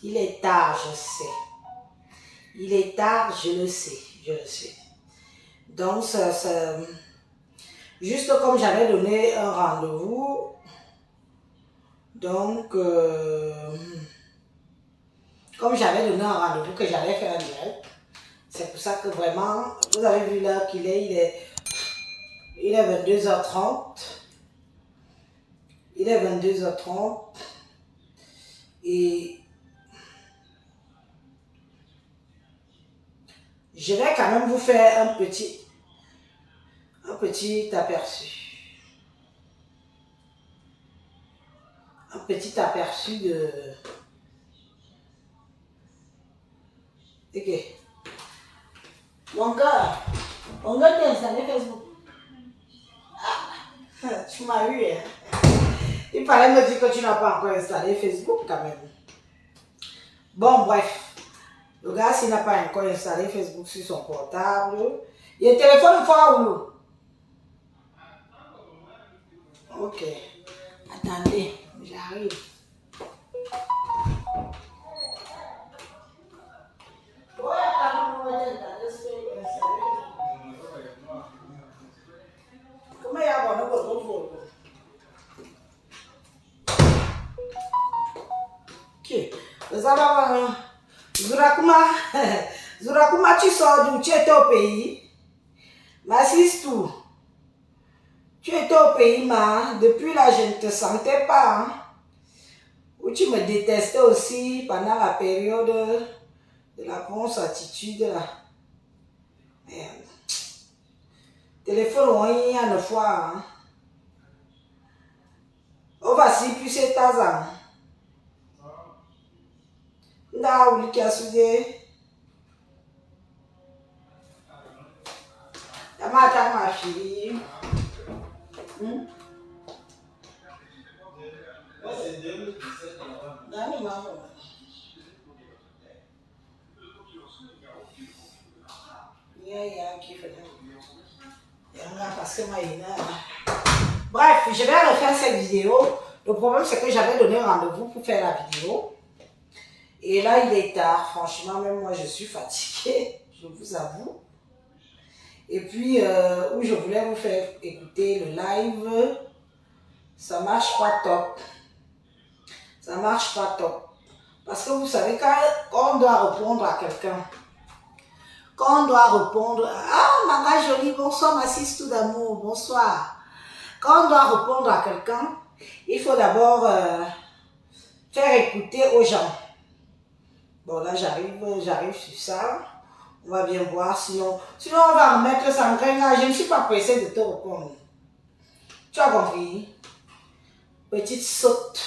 Il est tard, je sais. Il est tard, je le sais. Je le sais. Donc, juste comme j'avais donné un rendez-vous, donc, comme j'avais donné un rendez-vous que j'allais faire un direct, c'est pour ça que vraiment, vous avez vu l'heure qu'il est, il est 22h30. Il est 22h30. Et je vais quand même vous faire un petit aperçu. Un petit aperçu de... Ok. Mon gars, t'as installé Facebook. Ah, tu m'as eu, hein. Il fallait me dire que tu n'as pas encore installé Facebook quand même. Bon, bref. Le gars, s'il n'a pas encore installé Facebook sur son portable, il y a un téléphone fort ou non? Ok. Attendez, j'arrive. Comment il y a bon téléphone? Ok. Vous allez Zurakuma, Zurakuma, tu sors d'où? Tu étais au pays? M'assiste tout. Tu étais au pays, depuis là, je ne te sentais pas. Hein? Ou tu me détestais aussi pendant la période de la grosse attitude là. Merde. Téléphone, on y a une fois. Hein? On va s'y plus c'est Tazan. Là où il y a soudé. Ma fille. C'est 2017. Bref, je vais refaire cette vidéo. Le problème, c'est que j'avais donné rendez-vous pour faire la vidéo. Et là, il est tard. Franchement, même moi, je suis fatiguée. Je vous avoue. Et puis, où je voulais vous faire écouter le live, ça marche pas top. Ça marche pas top. Parce que vous savez, quand on doit répondre à quelqu'un, quand on doit répondre, ah, Maman Jolie, bonsoir, ma siste tout d'amour, bonsoir. Quand on doit répondre à quelqu'un, il faut d'abord faire écouter aux gens. Bon, là, j'arrive sur ça. On va bien voir, sinon on va remettre ça en grain. Je ne suis pas pressée de te répondre. Tu as compris? Petite saute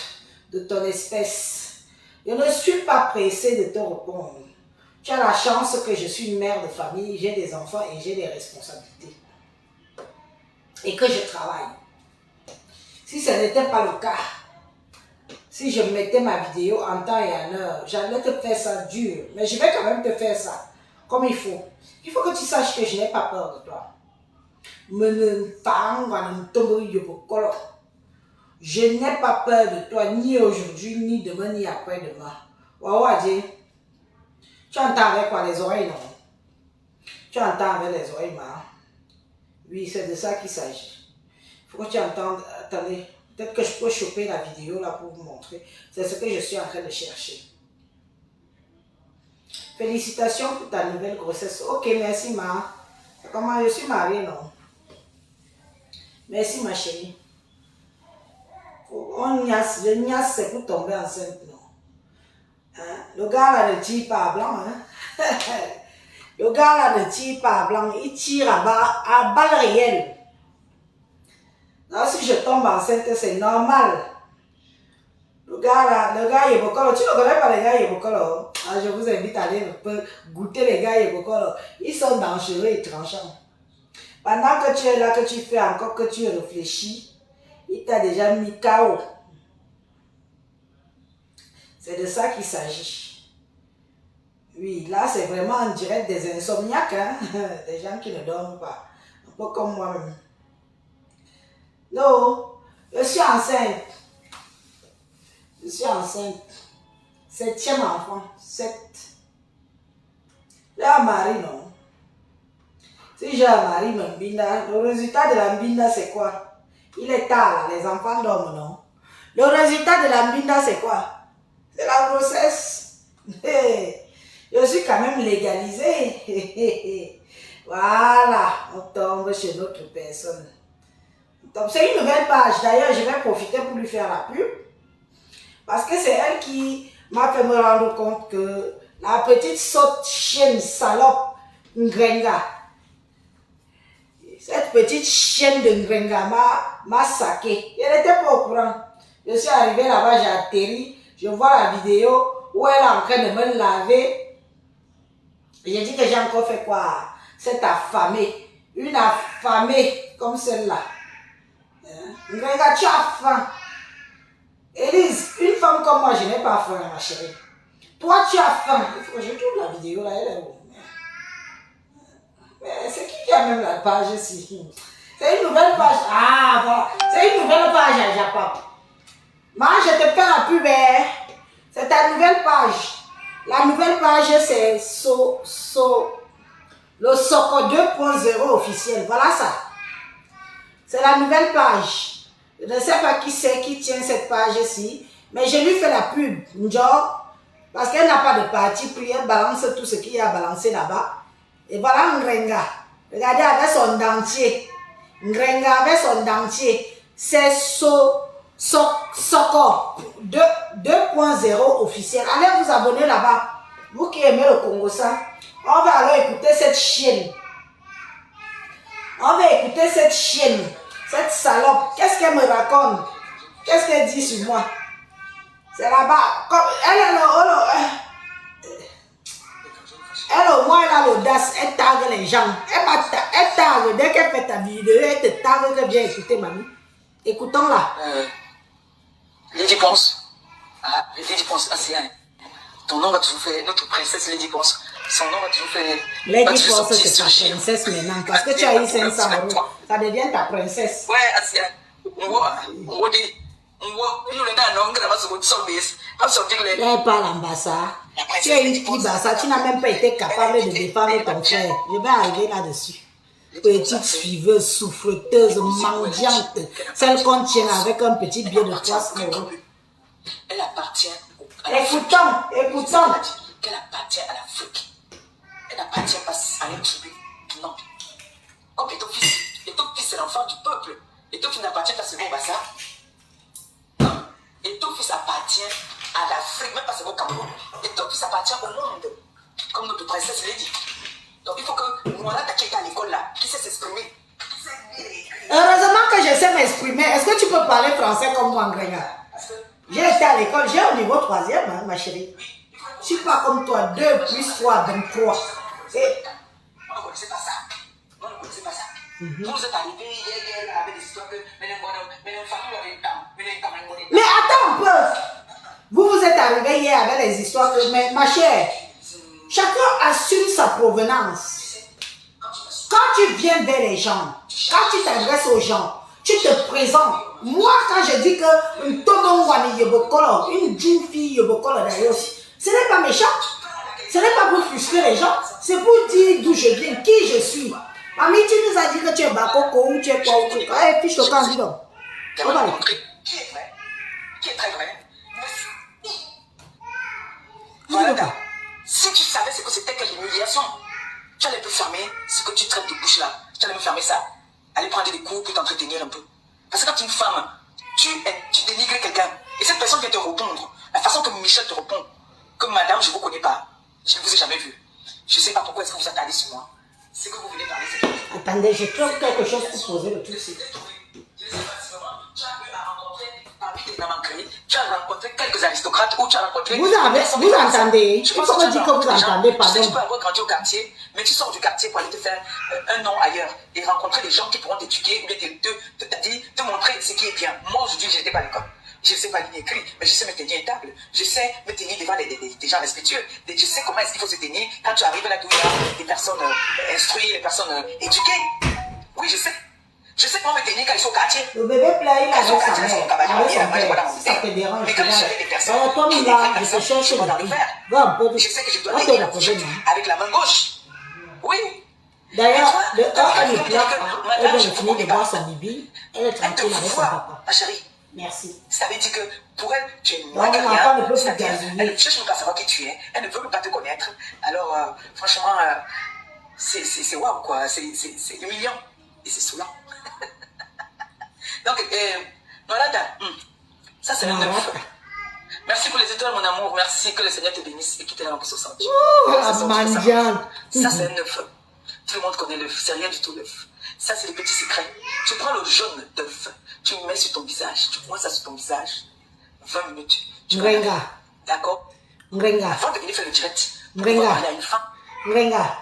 de ton espèce. Je ne suis pas pressée de te répondre. Tu as la chance que je suis une mère de famille, j'ai des enfants et j'ai des responsabilités. Et que je travaille. Si ce n'était pas le cas, si je mettais ma vidéo en temps et en heure, j'allais te faire ça dur. Mais je vais quand même te faire ça comme il faut. Il faut que tu saches que je n'ai pas peur de toi. Je n'ai pas peur de toi, ni aujourd'hui, ni demain, ni après-demain. Waouh, tu entends avec quoi, les oreilles, non? Tu entends avec les oreilles, ma? Oui, c'est de ça qu'il s'agit. Il faut que tu entendes. Attendez, peut-être que je peux choper la vidéo là pour vous montrer. C'est ce que je suis en train de chercher. Félicitations pour ta nouvelle grossesse. Ok, merci, ma. Comment je suis mariée, non? Merci, ma chérie. Le niasse, c'est pour tomber enceinte, non? Hein? Le gars là ne tire pas à blanc, hein? Le gars là ne tire pas à blanc, il tire à balle réelle. Alors si je tombe enceinte, c'est normal. Le gars, Yebokolo, tu ne connais pas les gars Yebokolo? Ah, je vous invite à aller goûter les gars Yebokolo. Ils sont dangereux et tranchants. Pendant que tu es là, que tu fais encore, que tu réfléchis, il t'a déjà mis KO. C'est de ça qu'il s'agit. Oui, là, c'est vraiment en direct des insomniaques, hein? Des gens qui ne dorment pas. Un peu comme moi-même. Non, je suis enceinte. Je suis enceinte. 7e enfant. 7. J'ai un mari, non? Si j'ai un mari, Mbinda, le résultat de la Mbinda, c'est quoi? Il est tard, là, les enfants dorment, non? Le résultat de la Mbinda, c'est quoi? C'est la grossesse. Je suis quand même légalisée. Voilà, on tombe chez d'autres personnes. C'est une nouvelle page. D'ailleurs, je vais profiter pour lui faire la pub. Parce que c'est elle qui m'a fait me rendre compte que la petite sotte chienne salope Ngrenga, cette petite chienne de Ngrenga m'a saqué. Elle n'était pas au courant. Je suis arrivé là-bas, j'ai atterri. Je vois la vidéo où elle est en train de me laver. J'ai dit que j'ai encore fait quoi? Cette affamée. Une affamée comme celle-là. Ngrenga, tu as faim. Élise, une femme comme moi, je n'ai pas faim, ma chérie. Toi, tu as faim. Je trouve la vidéo là, elle est où? Mais c'est qui a même la page ici? C'est une nouvelle page. Ah, voilà. C'est une nouvelle page à Japon. Moi, je te fais la pub. C'est ta nouvelle page. La nouvelle page, c'est le Soko 2.0 officiel. Voilà ça. C'est la nouvelle page. Je ne sais pas qui c'est qui tient cette page-ci, mais je lui fais la pub. Genre, parce qu'elle n'a pas de parti pris, elle balance tout ce qu'il y a à balancer là-bas. Et voilà Ngrenga. Regardez avec son dentier. Ngrenga avec son dentier. C'est Soko 2.0 officiel. Allez vous abonner là-bas. Vous qui aimez le Congo ça. On va alors écouter cette chienne. On va écouter cette chienne. Cette salope. Qu'est-ce qu'elle me raconte? Qu'est-ce qu'elle dit sur moi? C'est là-bas. Elle au moins elle a l'audace, elle tague les gens. Elle tague, dès qu'elle fait ta vidéo, elle te tague que viens écouter mamie. Écoutons-la. Lady Ponce. Ah, Lady Ponce, c'est un. Ton nom va toujours faire, notre princesse Lady Ponce. Son nom va toujours faire. Lady Ponce, c'est ta princesse maintenant. Parce que tu as eu 500 €. Ça devient ta princesse. Ouais, Asia. On dit. Elle parle en bassa. Tu es une fille bassa, tu n'as même pas été capable de défendre ton frère. Je vais arriver là-dessus. Petite suiveuse, souffleteuse, mendiante, celle qu'on tient avec un petit billet de 300 €. Elle appartient. Écoutons. Qu'elle appartient à l'Afrique. Elle n'appartient pas à une tribu. Non. Comme Éthiopie, c'est l'enfant du peuple. Éthiopie n'appartient pas seulement au Bassa. Éthiopie appartient à l'Afrique, même pas seulement au Cameroun. Éthiopie appartient au monde, comme notre princesse l'a dit. Donc il faut que Moana qui est à l'école là, qui sait s'exprimer. Heureusement que je sais m'exprimer. Est-ce que tu peux parler français comme moi, Ngrenga? J'ai été à l'école, j'ai au niveau 3e, hein, ma chérie. Je suis pas comme toi, 2 plus 3, 23. Et... On ne connaissait pas ça. On ne connaissait pas ça. Vous êtes arrivés hier avec des histoires que mais attends un peu. Vous êtes arrivés hier avec les histoires que... Mais ma chère, chacun assume sa provenance. Quand tu viens vers les gens, quand tu t'adresses aux gens, tu te présentes. Moi, quand je dis que une Todongwani Yobokolo, une jeune fille Yobokolo d'ailleurs, ce n'est pas méchant. Ce n'est pas pour frustrer les gens. C'est pour dire d'où je viens, qui je suis. Mamie, tu nous as dit que tu es Bakoko ou tu es quoi ou tu es quoi. Eh, fiche le camp, dis donc. On va aller. Qui est vrai, qui est très vrai. Voilà. Si tu savais ce que c'était que l'humiliation, tu allais peu fermer ce que tu traites de bouche là. Tu allais me fermer ça. Aller prendre des cours pour t'entretenir un peu. Parce que quand une femme, tu dénigres quelqu'un, et cette personne vient te répondre, la façon que Michel te répond, que madame, je ne vous connais pas, je ne vous ai jamais vu. Je ne sais pas pourquoi est-ce que vous attendez sur moi. C'est que vous venez parler, c'est que... Attendez, je trouve quelque chose pour poser le truc. Tu as rencontré quelques aristocrates ou tu as rencontré... Vous entendez? Il faut me dire que vous entendez, pardon. Tu sais, tu peux avoir grandi au quartier, mais tu sors du quartier pour aller te faire un nom ailleurs et rencontrer des gens qui pourront t'éduquer ou bien te montrer ce qui est bien. Moi, aujourd'hui, je n'étais pas à l'école. Je ne sais pas lire écrit, mais je sais me tenir table. Je sais me tenir devant des gens respectueux. Je sais comment est-ce qu'il faut se tenir quand tu arrives là où il y a des personnes instruites, des personnes éduquées. Oui, je sais. Je sais comment me tenir quand ils sont au quartier. Le bébé pleure, il a avec sa Avec son mère, cabaret, avec il a son mangé père. dans mon Si ça te thé. dérange, Mais tu quand je suis vas. avec des personnes Toi, qui là, écrivent je te ça, cherche je vais le dans le prix. faire. Va un peu. Et je sais que je dois Va te tenir la reposer, fourchette non? avec la main gauche. Oui. D'ailleurs, Et le toi, elle ne quand pleure quelqu'un pas. me dit que, Elle madame, vient je de vous finir de connais boire pas. son bibi. Elle est Elle te tranquille avec son voit, papa. ma chérie. Merci. Ça veut dire que pour elle, tu es moins Donc, que l'enfant ne rien. peut plus C'est-à-dire, gazouiller. elle ne cherche même pas à savoir qui tu es. Elle ne veut même pas te connaître. Alors, franchement, c'est waouh, quoi. C'est humiliant. Et c'est saoulant. Donc, Nolata, ça c'est le 9. Merci pour les étoiles, mon amour. Merci, que le Seigneur te bénisse et qu'il te la remplisse au centre. Ça c'est un 9. Tout le monde connaît l'œuf, c'est rien du tout l'œuf. Ça c'est le petit secret. Tu prends le jaune d'œuf, tu le mets sur ton visage, tu prends ça sur ton visage. 20 minutes. Mrenga. D'accord? Mrenga. Avant de venir faire le direct, Mrenga. parler à une femme. Mrenga.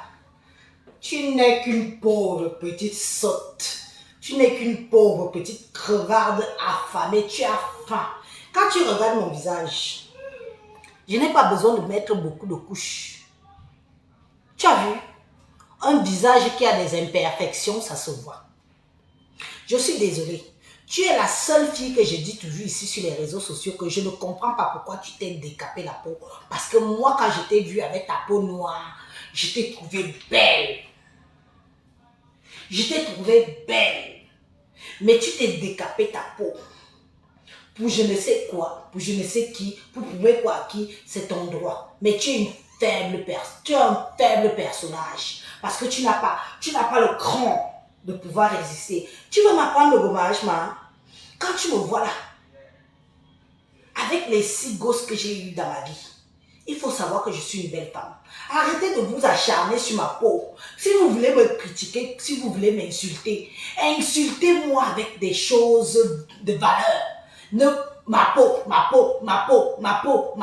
Tu n'es qu'une pauvre petite sotte. Tu n'es qu'une pauvre petite crevarde affamée. Tu as faim. Quand tu regardes mon visage, je n'ai pas besoin de mettre beaucoup de couches. Tu as vu? Un visage qui a des imperfections, ça se voit. Je suis désolée. Tu es la seule fille que je dis toujours ici sur les réseaux sociaux que je ne comprends pas pourquoi tu t'es décapé la peau. Parce que moi, quand je t'ai vue avec ta peau noire, je t'ai trouvée belle. Je t'ai trouvée belle. Mais tu t'es décapé ta peau. Pour je ne sais quoi, pour je ne sais qui, pour prouver quoi à qui, c'est ton droit. Mais tu es une faible personne. Tu es un faible personnage. Parce que tu n'as pas le cran de pouvoir exister. Tu veux m'apprendre le gommage, ma? Quand tu me vois là, avec les 6 gosses que j'ai eu dans ma vie, il faut savoir que je suis une belle femme. Arrêtez de vous acharner sur ma peau. Si vous voulez me critiquer, si vous voulez m'insulter, insultez-moi avec des choses de valeur. Ma peau, vous faites quoi?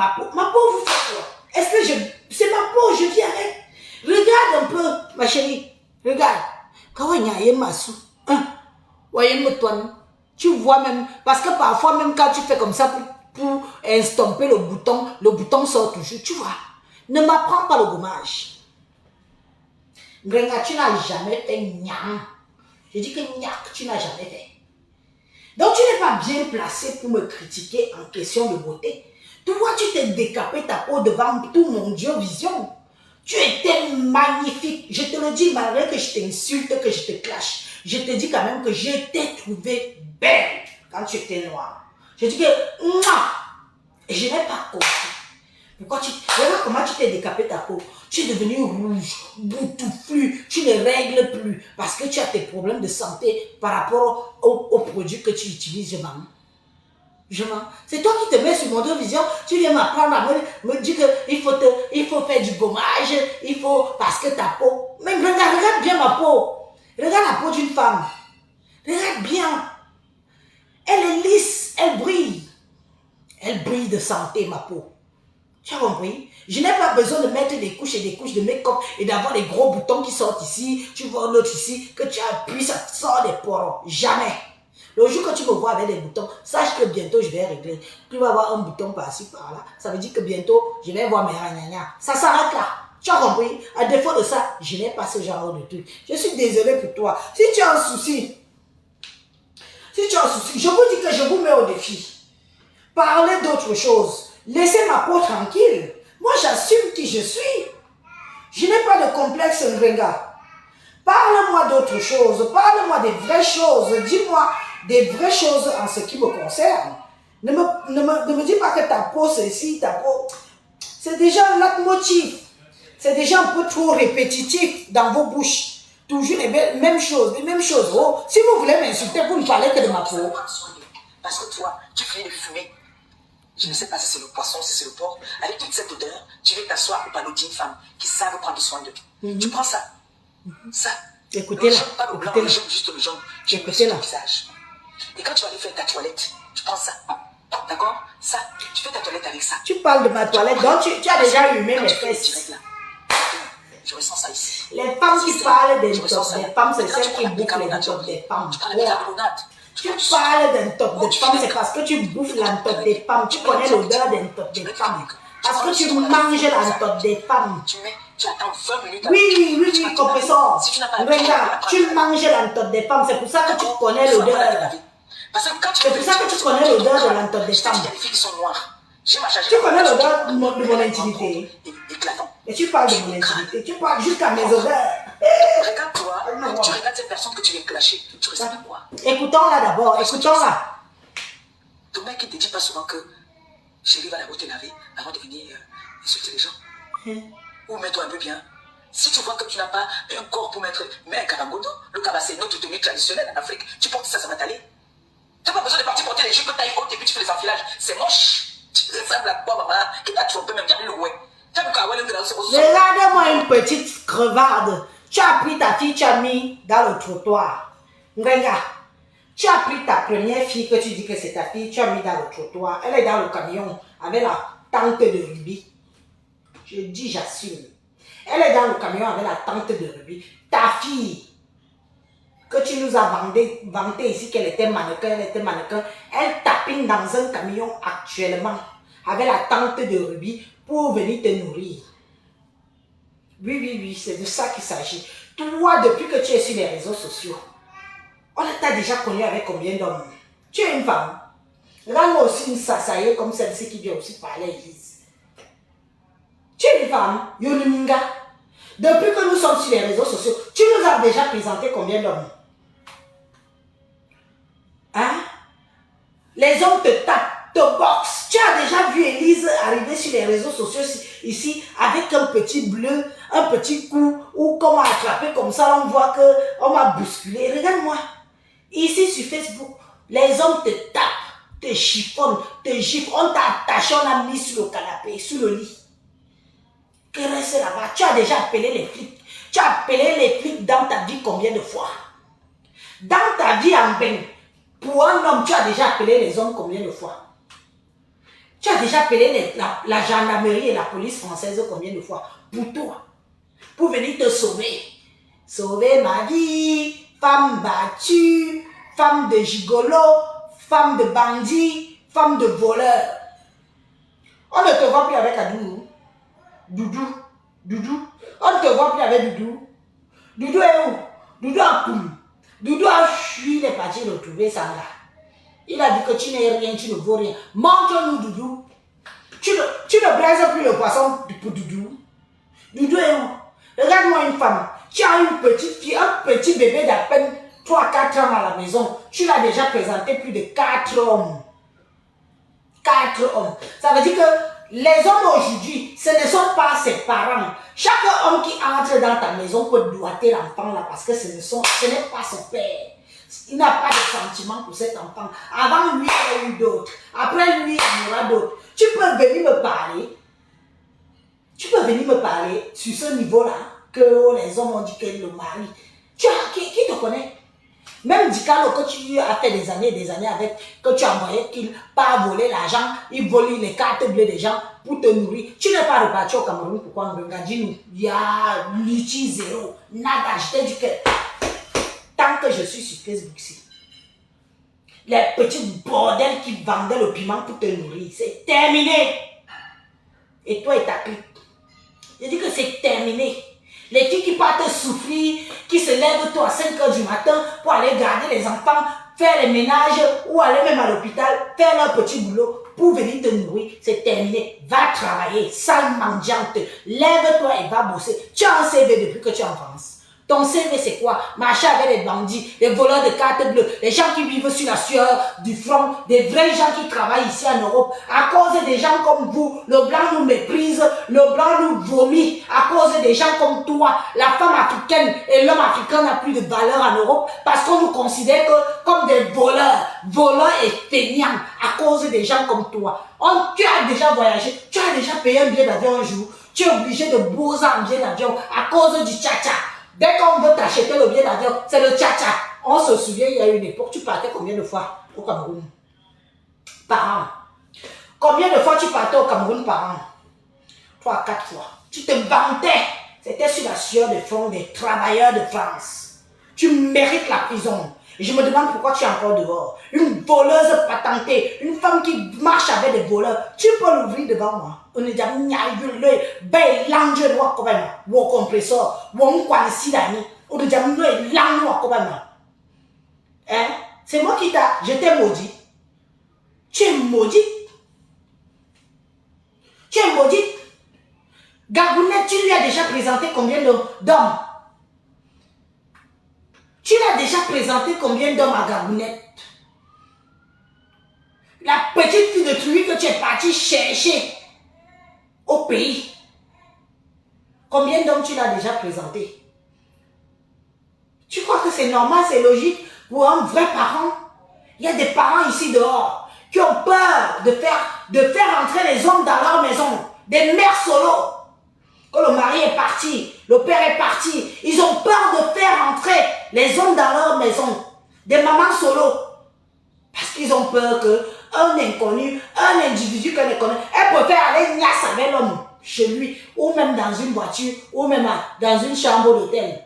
Est-ce que c'est ma peau, je vis avec. Regarde un peu, ma chérie, regarde. Tu vois même, parce que parfois même quand tu fais comme ça pour estomper le bouton sort toujours, tu vois. Ne m'apprends pas le gommage. Grenga, tu n'as jamais fait nyam. Je dis que nyak, tu n'as jamais fait. Donc tu n'es pas bien placé pour me critiquer en question de beauté. Toi, tu t'es décapé ta peau devant tout mon Dieu vision. Tu étais magnifique. Je te le dis, malgré que je t'insulte, que je te clash, je te dis quand même que je t'ai trouvé belle quand tu étais noire. Je dis que, et je n'ai pas compris. Pourquoi regarde comment tu t'es décapé ta peau. Tu es devenu rouge, boutoufflu, tu ne règles plus parce que tu as tes problèmes de santé par rapport aux produits que tu utilises, je mens. C'est toi qui te mets sur mon deux vision, tu viens m'apprendre à me dire qu'il faut faire du gommage, parce que ta peau. Mais regarde bien ma peau. Regarde la peau d'une femme. Regarde bien. Elle est lisse, elle brille. Elle brille de santé, ma peau. Tu as compris? Je n'ai pas besoin de mettre des couches et des couches de make-up et d'avoir des gros boutons qui sortent ici, tu vois l'autre ici, que tu appuies, ça sort des poros. Jamais. Le jour que tu me vois avec des boutons, sache que bientôt je vais régler. Tu vas avoir un bouton par-ci, par-là. Ça veut dire que bientôt, je vais voir mes ragnagnas. Ça s'arrête là. Tu as compris? À défaut de ça, je n'ai pas ce genre de truc. Je suis désolée pour toi. Si tu as un souci, je vous dis que je vous mets au défi. Parlez d'autre chose. Laissez ma peau tranquille. Moi, j'assume qui je suis. Je n'ai pas de complexe, Ngrenga. Parle-moi d'autre chose. Parle-moi des vraies choses. Dis-moi des vraies choses en ce qui me concerne. Ne me dis pas que ta peau, c'est ici, ta peau. C'est déjà un leitmotiv. C'est déjà un peu trop répétitif dans vos bouches. Toujours les mêmes choses, Oh, si vous voulez m'insulter, vous ne parlez que de ma peau. Parce que toi, tu finis de fumer. Je ne sais pas si c'est le poisson, si c'est le porc. Avec toute cette odeur, tu veux t'asseoir au panneau d'une femme qui savent prendre soin de toi. Tu prends ça. Ça. Écoutez là. Pas le blanc, le jaune, juste le jaune. Tu mets sur ton visage. Et quand tu vas aller faire ta toilette, tu prends ça. D'accord? Ça. Tu fais ta toilette avec ça. Tu parles de ma toilette, donc tu as déjà humé mes fesses. Je ressens ça ici. Les femmes qui parlent d'un top des femmes, c'est celles qui bouffent les top des femmes. Tu prends la bicarbonate. Tu parles d'un top des femmes, c'est parce que tu bouffes la top des femmes. Tu connais l'odeur d'un top des femmes. Parce que tu manges l'entote des femmes. Tu attends 20 minutes. Oui, compresseur. Regarde, tu manges l'entote des femmes. C'est pour ça que tu connais l'odeur. C'est pour ça que tu connais l'odeur de l'entote des femmes. Il y a des filles qui sont noires. Tu connais l'odeur de mon intimité. Et tu parles de mon intimité. Tu parles jusqu'à mes odeurs. Regarde-toi. Tu regardes cette personne que tu viens clasher. Tu restes quoi? Écoutons-la d'abord. Écoutons-la. Ton mec, il ne te dit pas souvent que chérie va d'abord te laver avant de venir insulter les gens. Ou mets-toi un peu bien. Si tu vois que tu n'as pas un corps pour mettre, mets un kabangoto. Le kaba, c'est notre tenue traditionnelle en Afrique. Tu portes ça, ça va t'aller. Tu n'as pas besoin de partir porter les jupes taille haute et puis tu fais les enfilages. C'est moche. Tu ressembles à quoi, maman? Qui t'a trompé même bien le ouais. Regarde-moi une petite crevarde. Tu as pris ta fille, tu as mis dans le trottoir. Regarde. Tu as pris ta première fille que tu dis que c'est ta fille, tu as mis dans le trottoir. Elle est dans le camion avec la tente de rubis. Je dis, j'assume. Elle est dans le camion avec la tente de rubis. Ta fille, que tu nous as vanté ici qu'elle était mannequin, elle tapine dans un camion actuellement avec la tente de rubis pour venir te nourrir. Oui, c'est de ça qu'il s'agit. Toi, depuis que tu es sur les réseaux sociaux, on t'a déjà connu avec combien d'hommes? Tu es une femme. Regarde-moi aussi une sasaye comme celle-ci qui vient aussi parler à l'église. Tu es une femme, Yoniminga. Depuis que nous sommes sur les réseaux sociaux, tu nous as déjà présenté combien d'hommes? Hein? Les hommes te tapent, te boxent. Tu as déjà vu Élise arriver sur les réseaux sociaux ici avec un petit bleu, un petit coup, ou comment attraper comme ça, on voit qu'on m'a bousculé. Regarde-moi. Ici sur Facebook, les hommes te tapent, te chiffonnent, te giflent. On t'a attaché, on a mis sur le canapé, sur le lit. Que reste là-bas? Tu as déjà appelé les flics. Tu as appelé les flics dans ta vie combien de fois? Dans ta vie en bain, pour un homme, tu as déjà appelé les hommes combien de fois? Tu as déjà appelé la gendarmerie et la police française combien de fois? Pour toi. Pour venir te sauver. Sauver ma vie. Femme battue, femme de gigolo, femme de bandit, femme de voleur. On ne te voit plus avec Adou. Doudou. On ne te voit plus avec Doudou. Doudou est où? Doudou a couru. Doudou a fui les parties retrouver ça là. Il a dit que tu n'es rien, tu ne vaux rien. Montre-nous Doudou. Tu ne braises plus le poisson pour Doudou. Doudou est où? Regarde-moi une femme. Tu as une petite fille, un petit bébé d'à peine 3-4 ans à la maison. Tu l'as déjà présenté plus de 4 hommes. 4 hommes. Ça veut dire que les hommes aujourd'hui, ce ne sont pas ses parents. Chaque homme qui entre dans ta maison peut doiter l'enfant là parce que ce n'est pas son père. Il n'a pas de sentiment pour cet enfant. Avant lui, il y a eu d'autres. Après lui, il y aura d'autres. Tu peux venir me parler. Tu peux venir me parler sur ce niveau-là que les hommes ont dit que le mari. Qui te connaît? Même Dikalo que tu as fait des années avec, que tu as envoyé qu'il part voler l'argent, il vole les cartes bleues des gens pour te nourrir. Tu n'es pas reparti au Cameroun, pourquoi on regarde nous? Il y a l'outil zéro, nada, je t'ai dit que tant que je suis sur Facebook ici, les petits bordels qui vendaient le piment pour te nourrir, c'est terminé. Et toi et ta clique. Je dis que c'est terminé. Les filles qui partent souffrir, qui se lèvent tôt à 5 h du matin pour aller garder les enfants, faire les ménages ou aller même à l'hôpital, faire leur petit boulot pour venir te nourrir, c'est terminé. Va travailler, sale mendiante, lève-toi et va bosser. Tu as un CV depuis que tu es en France. Ton CV c'est quoi? Marcher avec les bandits, les voleurs de cartes bleues, les gens qui vivent sur la sueur du front, des vrais gens qui travaillent ici en Europe. À cause des gens comme vous, le blanc nous méprise, le blanc nous vomit. À cause des gens comme toi, la femme africaine et l'homme africain n'a plus de valeur en Europe parce qu'on nous considère comme des voleurs et feignants à cause des gens comme toi. Tu as déjà voyagé, tu as déjà payé un billet d'avion un jour, tu es obligé de bosser un billet d'avion à cause du tcha-tcha. Dès qu'on veut t'acheter le billet d'avion, c'est le tcha-tcha. On se souvient, il y a une époque, tu partais combien de fois au Cameroun? Par an. Combien de fois tu partais au Cameroun par an? 3 à 4 fois. Tu te vantais. C'était sur la sueur de front des travailleurs de France. Tu mérites la prison. Et je me demande pourquoi tu es encore dehors. Une voleuse patentée, une femme qui marche avec des voleurs. Tu peux l'ouvrir devant moi. On est déjà l'œil, ben l'ange noir comme même, ou au compresseur, ou on quoi ici d'année. On est déjà l'œil l'ange noir comme même. Hein? C'est moi qui t'a, je t'ai maudit. Tu es maudit. Tu es maudit. Gagounette, tu lui as déjà présenté combien d'hommes? Tu l'as déjà présenté combien d'hommes à Gagounette? La petite fille de truie que tu es parti chercher au pays. Combien d'hommes tu l'as déjà présenté? Tu crois que c'est normal, c'est logique pour un vrai parent? Il y a des parents ici dehors qui ont peur de faire entrer les hommes dans leur maison. Des mères solo. Quand le mari est parti, le père est parti, ils ont peur de faire entrer les hommes dans leur maison. Des mamans solo. Parce qu'ils ont peur qu'un inconnu, un individu qu'elle ne connaît, elle préfère aller niasse avec l'homme chez lui, ou même dans une voiture, ou même dans une chambre d'hôtel.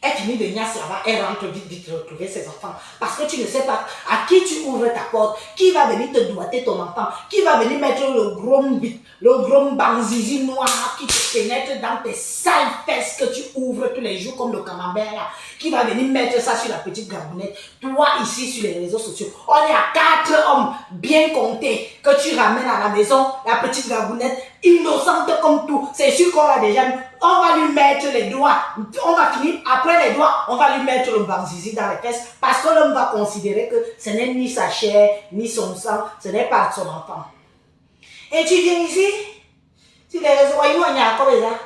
Elle finit de niasse là-bas, elle rentre vite retrouver ses enfants. Parce que tu ne sais pas à qui tu ouvres ta porte, qui va venir te doigter ton enfant, qui va venir mettre le gros banzizi noir qui te pénètre dans tes sales fesses que tu ouvres tous les jours comme le camembert là, qui va venir mettre ça sur la petite Gabounette. Toi ici sur les réseaux sociaux, on est à 4 hommes bien comptés que tu ramènes à la maison, la petite Gabounette, innocente comme tout. C'est sûr qu'on l'a déjà mis. On va lui mettre les doigts, on va finir, après les doigts, on va lui mettre le banzizi dans les fesses parce que l'homme va considérer que ce n'est ni sa chair, ni son sang, ce n'est pas son enfant. Et tu viens ici, tu les réseaux, il y a comme ça,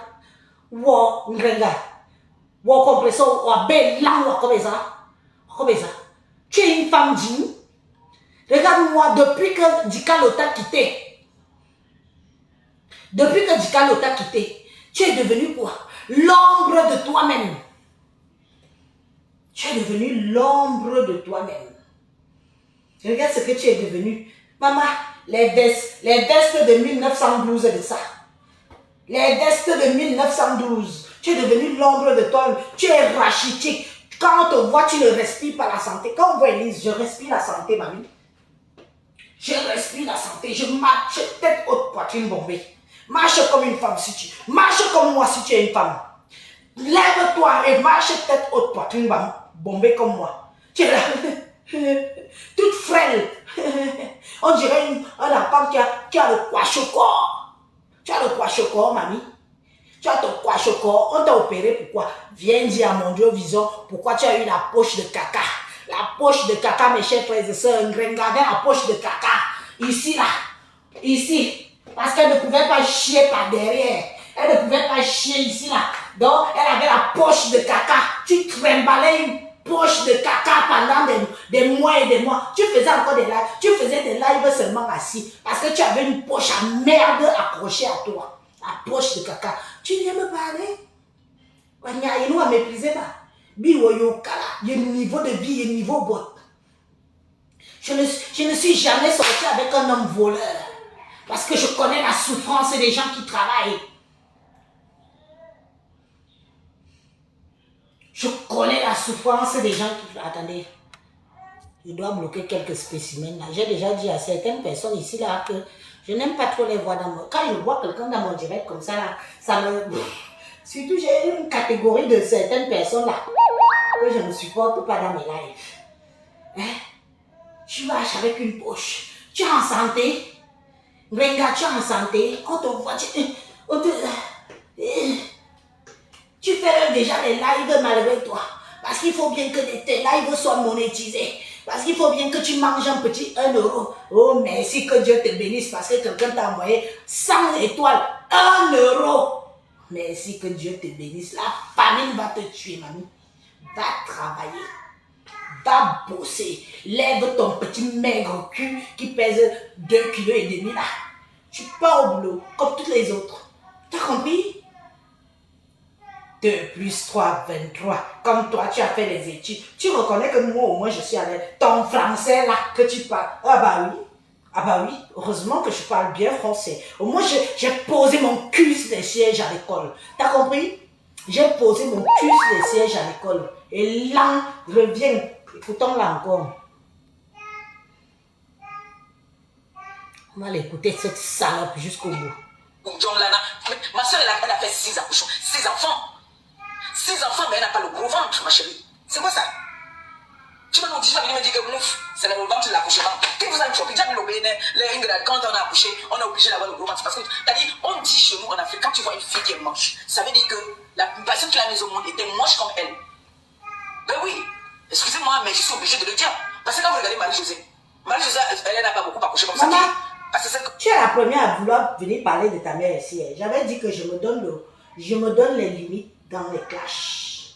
ou ngrenga, ou compresseur, ou bellan, ou comme ça. Tu es une femme digne. Regarde-moi, depuis que Dikalo t'a quitté, tu es devenu quoi? L'ombre de toi-même. Tu es devenu l'ombre de toi-même. Regarde ce que tu es devenu. Maman, les vestes de 1912 de ça. Les vestes de 1912. Tu es devenu l'ombre de toi-même. Tu es rachitique. Quand on te voit, tu ne respires pas la santé. Quand on voit Elise, je respire la santé, mamie. Je respire la santé. Je marche tête haute, poitrine bombée. Marche comme une femme si tu... Marche comme moi si tu es une femme. Lève-toi et marche tête haute, poitrine bombée comme moi. Tu es là, toute frêle. On dirait un enfant qui a le quachocor. Tu as le quachocor, mamie. Tu as ton quachocor. On t'a opéré pourquoi? Viens dire à mon Dieu Vision pourquoi tu as eu la poche de caca. La poche de caca, mes chers frères et sœurs, un gringavin la poche de caca. Ici, là. Ici. Parce qu'elle ne pouvait pas chier par derrière. Elle ne pouvait pas chier ici, là. Donc, elle avait la poche de caca. Tu trimballais une poche de caca pendant des mois et des mois. Tu faisais encore des lives. Tu faisais des lives seulement assis. Parce que tu avais une poche à merde accrochée à toi. La poche de caca. Tu viens me parler? Il nous a méprisé là. Il y a un niveau de vie, il y a un niveau bot. Je ne suis jamais sortie avec un homme voleur. Parce que je connais la souffrance des gens qui travaillent. Je connais la souffrance des gens qui... Attendez. Je dois bloquer quelques spécimens là. J'ai déjà dit à certaines personnes ici là que je n'aime pas trop les voir dans mon... Quand je vois quelqu'un dans mon direct comme ça là, ça me... Surtout j'ai une catégorie de certaines personnes là que je ne supporte pas dans mes lives. Hein? Tu marches avec une poche. Tu es en santé. Grenga, tu es en santé. On te voit, tu fais déjà les lives malgré toi. Parce qu'il faut bien que tes lives soient monétisés. Parce qu'il faut bien que tu manges un petit 1 euro. Oh, merci, que Dieu te bénisse parce que quelqu'un t'a envoyé 100 étoiles. 1 euro. Merci, que Dieu te bénisse. La famine va te tuer, mamie. Va travailler. Va bosser. Lève ton petit maigre cul qui pèse 2,5 kg là. Tu pars au boulot comme toutes les autres. T'as compris? 2 plus 3, 23. Comme toi, tu as fait les études. Tu reconnais que moi, au moins, je suis à l'aise. Ton français là que tu parles. Ah bah oui. Ah bah oui. Heureusement que je parle bien français. Au moins, j'ai posé mon cul sur les sièges à l'école. T'as compris? J'ai posé mon cul sur les sièges à l'école. Et là, reviens. Écoutons-la encore. On va l'écouter, cette salope, jusqu'au bout. Ma soeur, elle a fait 6 accouchements, 6 enfants. 6 enfants, mais elle n'a pas le gros ventre, ma chérie. C'est quoi ça? Tu vas nous dire, me dire que mouf, c'est le ventre de l'accouchement. Quand vous avez chopé, quand on a accouché, on est obligé d'avoir le gros ventre. Parce que, c'est-à-dire, on dit chez nous en Afrique, quand tu vois une fille qui est moche, ça veut dire que la personne qui l'a mise au monde était moche comme elle. Ben oui, excusez-moi, mais je suis obligée de le dire. Parce que quand vous regardez Marie-Josée, elle n'a pas beaucoup accouché comme ça. Maman, parce que tu es la première à vouloir venir parler de ta mère ici. J'avais dit que je me donne les limites dans les clashs.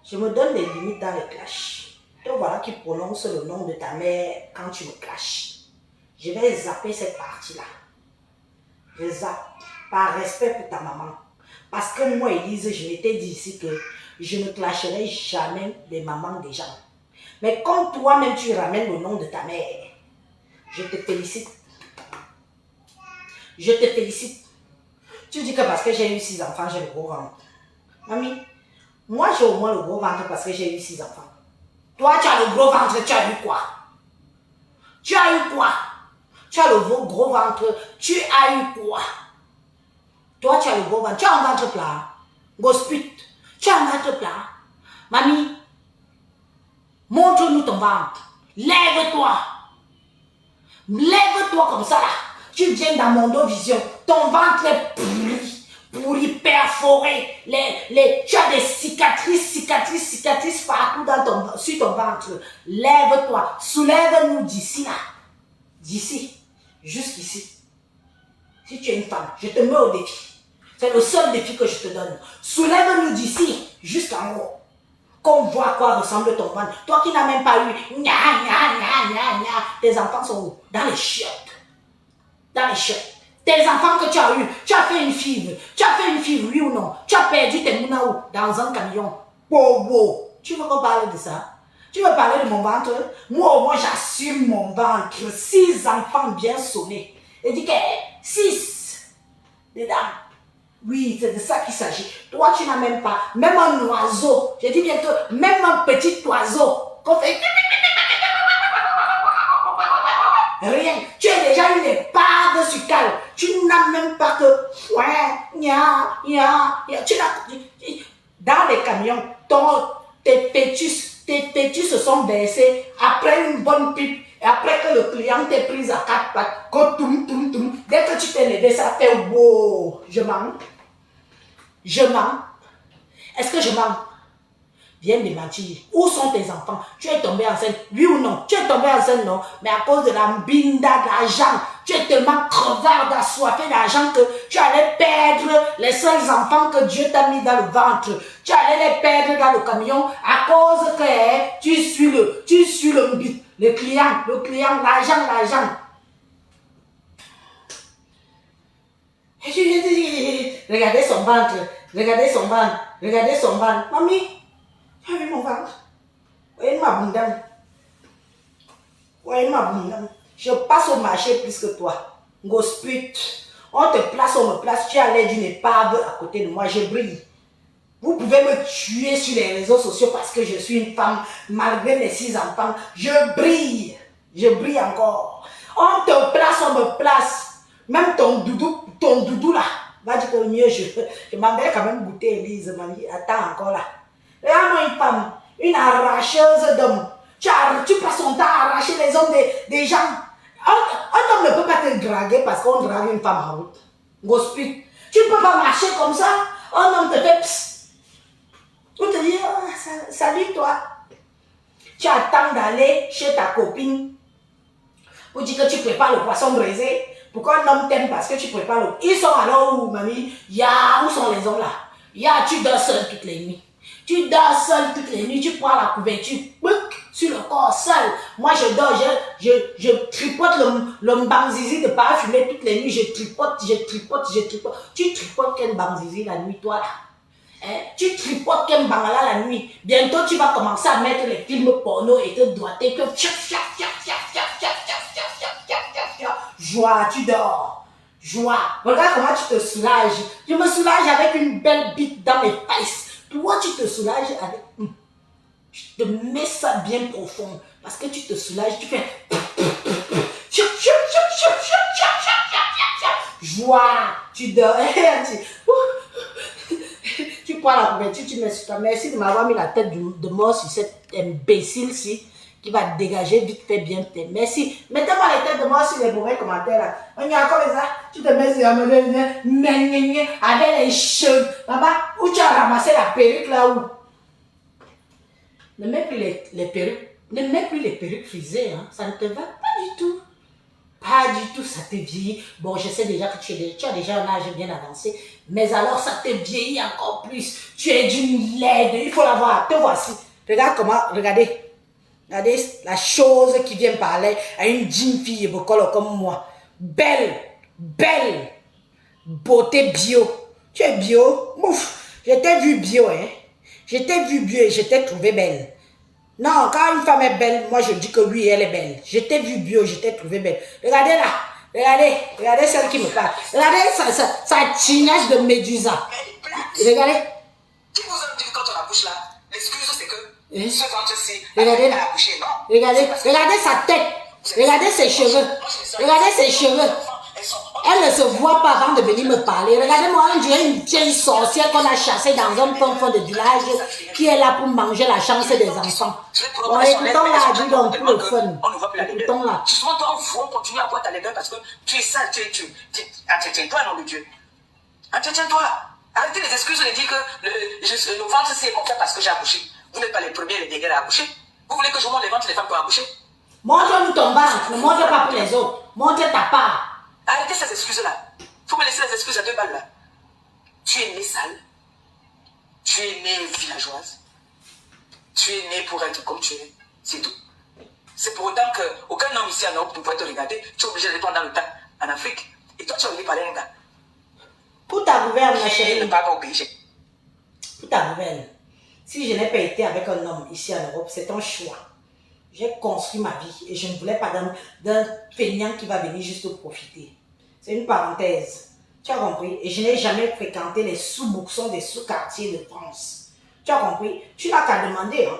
Je me donne les limites dans les clashs. Te voilà qui prononce le nom de ta mère quand tu me clashes. Je vais zapper cette partie-là. Je zappe par respect pour ta maman. Parce que moi, Élise, je m'étais dit ici que je ne clasherai jamais les mamans des gens. Mais comme toi-même, tu ramènes le nom de ta mère, je te félicite. Je te félicite. Tu dis que parce que j'ai eu 6 enfants, j'ai le gros ventre. Mamie, moi j'ai au moins le gros ventre parce que j'ai eu 6 enfants. Toi, tu as le gros ventre, tu as eu quoi? Tu as eu quoi? Tu as le gros ventre, tu as eu quoi? Toi, tu as le gros ventre, tu as un ventre plat. Gospit, tu as un ventre plat. Mamie, montre-nous ton ventre. Lève-toi. Lève-toi comme ça là. Tu viens dans mon dos vision. Ton ventre est pourri, perforé. Tu as des cicatrices partout sur ton ventre. Lève-toi. Soulève-nous d'ici là. D'ici. Jusqu'ici. Si tu es une femme, je te mets au défi. C'est le seul défi que je te donne. Soulève-nous d'ici jusqu'en haut. Qu'on voit à quoi ressemble ton ventre. Toi qui n'as même pas eu. Tes enfants sont où? Dans les chiottes. Dans les chiottes. Tes enfants que tu as eu, tu as fait une fibre. Tu as fait une fibre, oui ou non? Tu as perdu tes mounaou dans un camion. Wow. Tu veux qu'on parle de ça? Tu veux parler de mon ventre? Moi, au moins, j'assume mon ventre. 6 enfants bien sonnés. Et dis que 6 dedans. Oui, c'est de ça qu'il s'agit. Toi, tu n'as même pas, même un oiseau. Je dis bien que même un petit oiseau qu'on fait. Rien. Tu es déjà une épave sur cale. Tu n'as même pas que. Tu n'as. Dans les camions, tes pétus se sont baissés après une bonne pipe. Et après que le client t'ait prise à 4 pattes, dès que tu t'es levé, ça fait wow. Je mens. Je mens. Est-ce que je mens? Viens me mentir. Où sont tes enfants? Tu es tombé enceinte, oui ou non? Tu es tombé enceinte, non? Mais à cause de la binda d'argent, tu es tellement crevard d'assoiffé d'argent que tu allais perdre les seuls enfants que Dieu t'a mis dans le ventre. Tu allais les perdre dans le camion à cause que tu suis le client, l'argent. Regardez son ventre. Mamie, tu as vu mon ventre? Voyez ma boundam. Je passe au marché plus que toi. Gosput. On te place, on me place. Tu as l'air d'une épave à côté de moi. Je brille. Vous pouvez me tuer sur les réseaux sociaux parce que je suis une femme, malgré mes 6 enfants. Je brille. Je brille encore. On te place, on me place. Même ton doudou là, va dire que mieux, je m'en vais quand même goûter Élise, mamie. Attends encore là. Regarde-moi une femme, une arracheuse d'hommes. Tu passes ton temps à arracher les hommes des gens. Un homme ne peut pas te draguer parce qu'on drague une femme en route. Gospel. Tu ne peux pas marcher comme ça. Un homme te fait psst. Pour te dire, salut toi. Tu attends d'aller chez ta copine pour dire que tu prépares le poisson braisé. Pourquoi un homme t'aime parce que tu prépares le... Ils sont alors où, mamie? Où sont les hommes là? Tu dors seul toutes les nuits. Tu dors seul toutes les nuits. Tu prends la couverture sur le corps seul. Moi, je dors, je tripote le mbanzizi de parfumer toutes les nuits. Je tripote. Tu tripotes quel mbanzizi la nuit, toi là? Tu tripotes quel mbangala la nuit. Bientôt, tu vas commencer à mettre les films porno et te doigter que... Joie, tu dors. Joie. Regarde comment tu te soulages. Je me soulage avec une belle bite dans mes fesses. Toi, tu te soulages avec... Je te mets ça bien profond. Parce que tu te soulages, tu fais... Joie. Tu dors. Tu prends la couverture, tu mets sur toi. Merci de m'avoir mis la tête de mort sur cet imbécile-ci qui va te dégager vite fait bien. Merci. Mettez-moi les têtes de mort sur les mauvais commentaires là. On y a encore ça. Tu te mets sur la avec les cheveux. Maman, où tu as ramassé la perruque là où? Ne mets plus les perruques. Ne mets plus les perruques frisées. Hein. Ça ne te va pas du tout. Pas du tout, ça te vieillit. Bon, je sais déjà que tu as déjà un âge bien avancé. Mais alors, ça te vieillit encore plus. Tu es d'une laide. Il faut la voir. Te voici. Regarde comment, regardez. Regardez la chose qui vient parler à une jeune fille bocole comme moi. Belle, belle, beauté bio. Tu es bio? Ouf, je t'ai vu bio, hein. Je t'ai vu bio et je t'ai trouvé belle. Non, quand une femme est belle, moi je dis que oui, elle est belle. Je t'ai vu bio, je t'ai trouvé belle. Regardez là, regardez celle qui me parle. Regardez sa tignasse de médusa. Regardez. Qui vous a dit quand on accouche là? L'excuse c'est que ce ventre-ci, regardez là. Non. Regardez sa tête. Regardez ses cheveux. Regardez ses cheveux. Elle ne se voit pas avant de venir me parler. Regardez-moi, on dirait une vieille sorcière qu'on a chassée dans un fond de village qui est là pour manger la chance des enfants. Bon, écoutons-la, dis donc, pour le fun. Écoutons-la. Justement, toi, on continue à boire ta laideur parce que tu es sale, entretiens-toi, nom de Dieu. Entretiens-toi. Arrêtez les excuses de dire que le ventre c'est comme ça parce que j'ai accouché. Vous n'êtes pas les premiers, les derniers à accoucher. Vous voulez que je montre les ventres des femmes qui ont accouché? Montre-nous ton ventre, ne montre pas pour les autres. Montre ta part. Arrêtez ces excuses-là. Faut me laisser les excuses à 2 balles là. Tu es née sale. Tu es née villageoise. Tu es née pour être comme tu es. C'est tout. C'est pour autant qu'aucun homme ici en Europe ne pourrait te regarder. Tu es obligé de répondre dans le tas en Afrique. Et toi, tu es obligé de parler un gars. Pour ta gouverne, ma chérie. Ne parle pas au pays. Pour ta gouverne. Si je n'ai pas été avec un homme ici en Europe, c'est un choix. J'ai construit ma vie et je ne voulais pas d'un feignant qui va venir juste pour profiter. C'est une parenthèse. Tu as compris? Et je n'ai jamais fréquenté les sous-bouxons des sous-quartiers de France. Tu as compris? Tu n'as qu'à demander. Hein.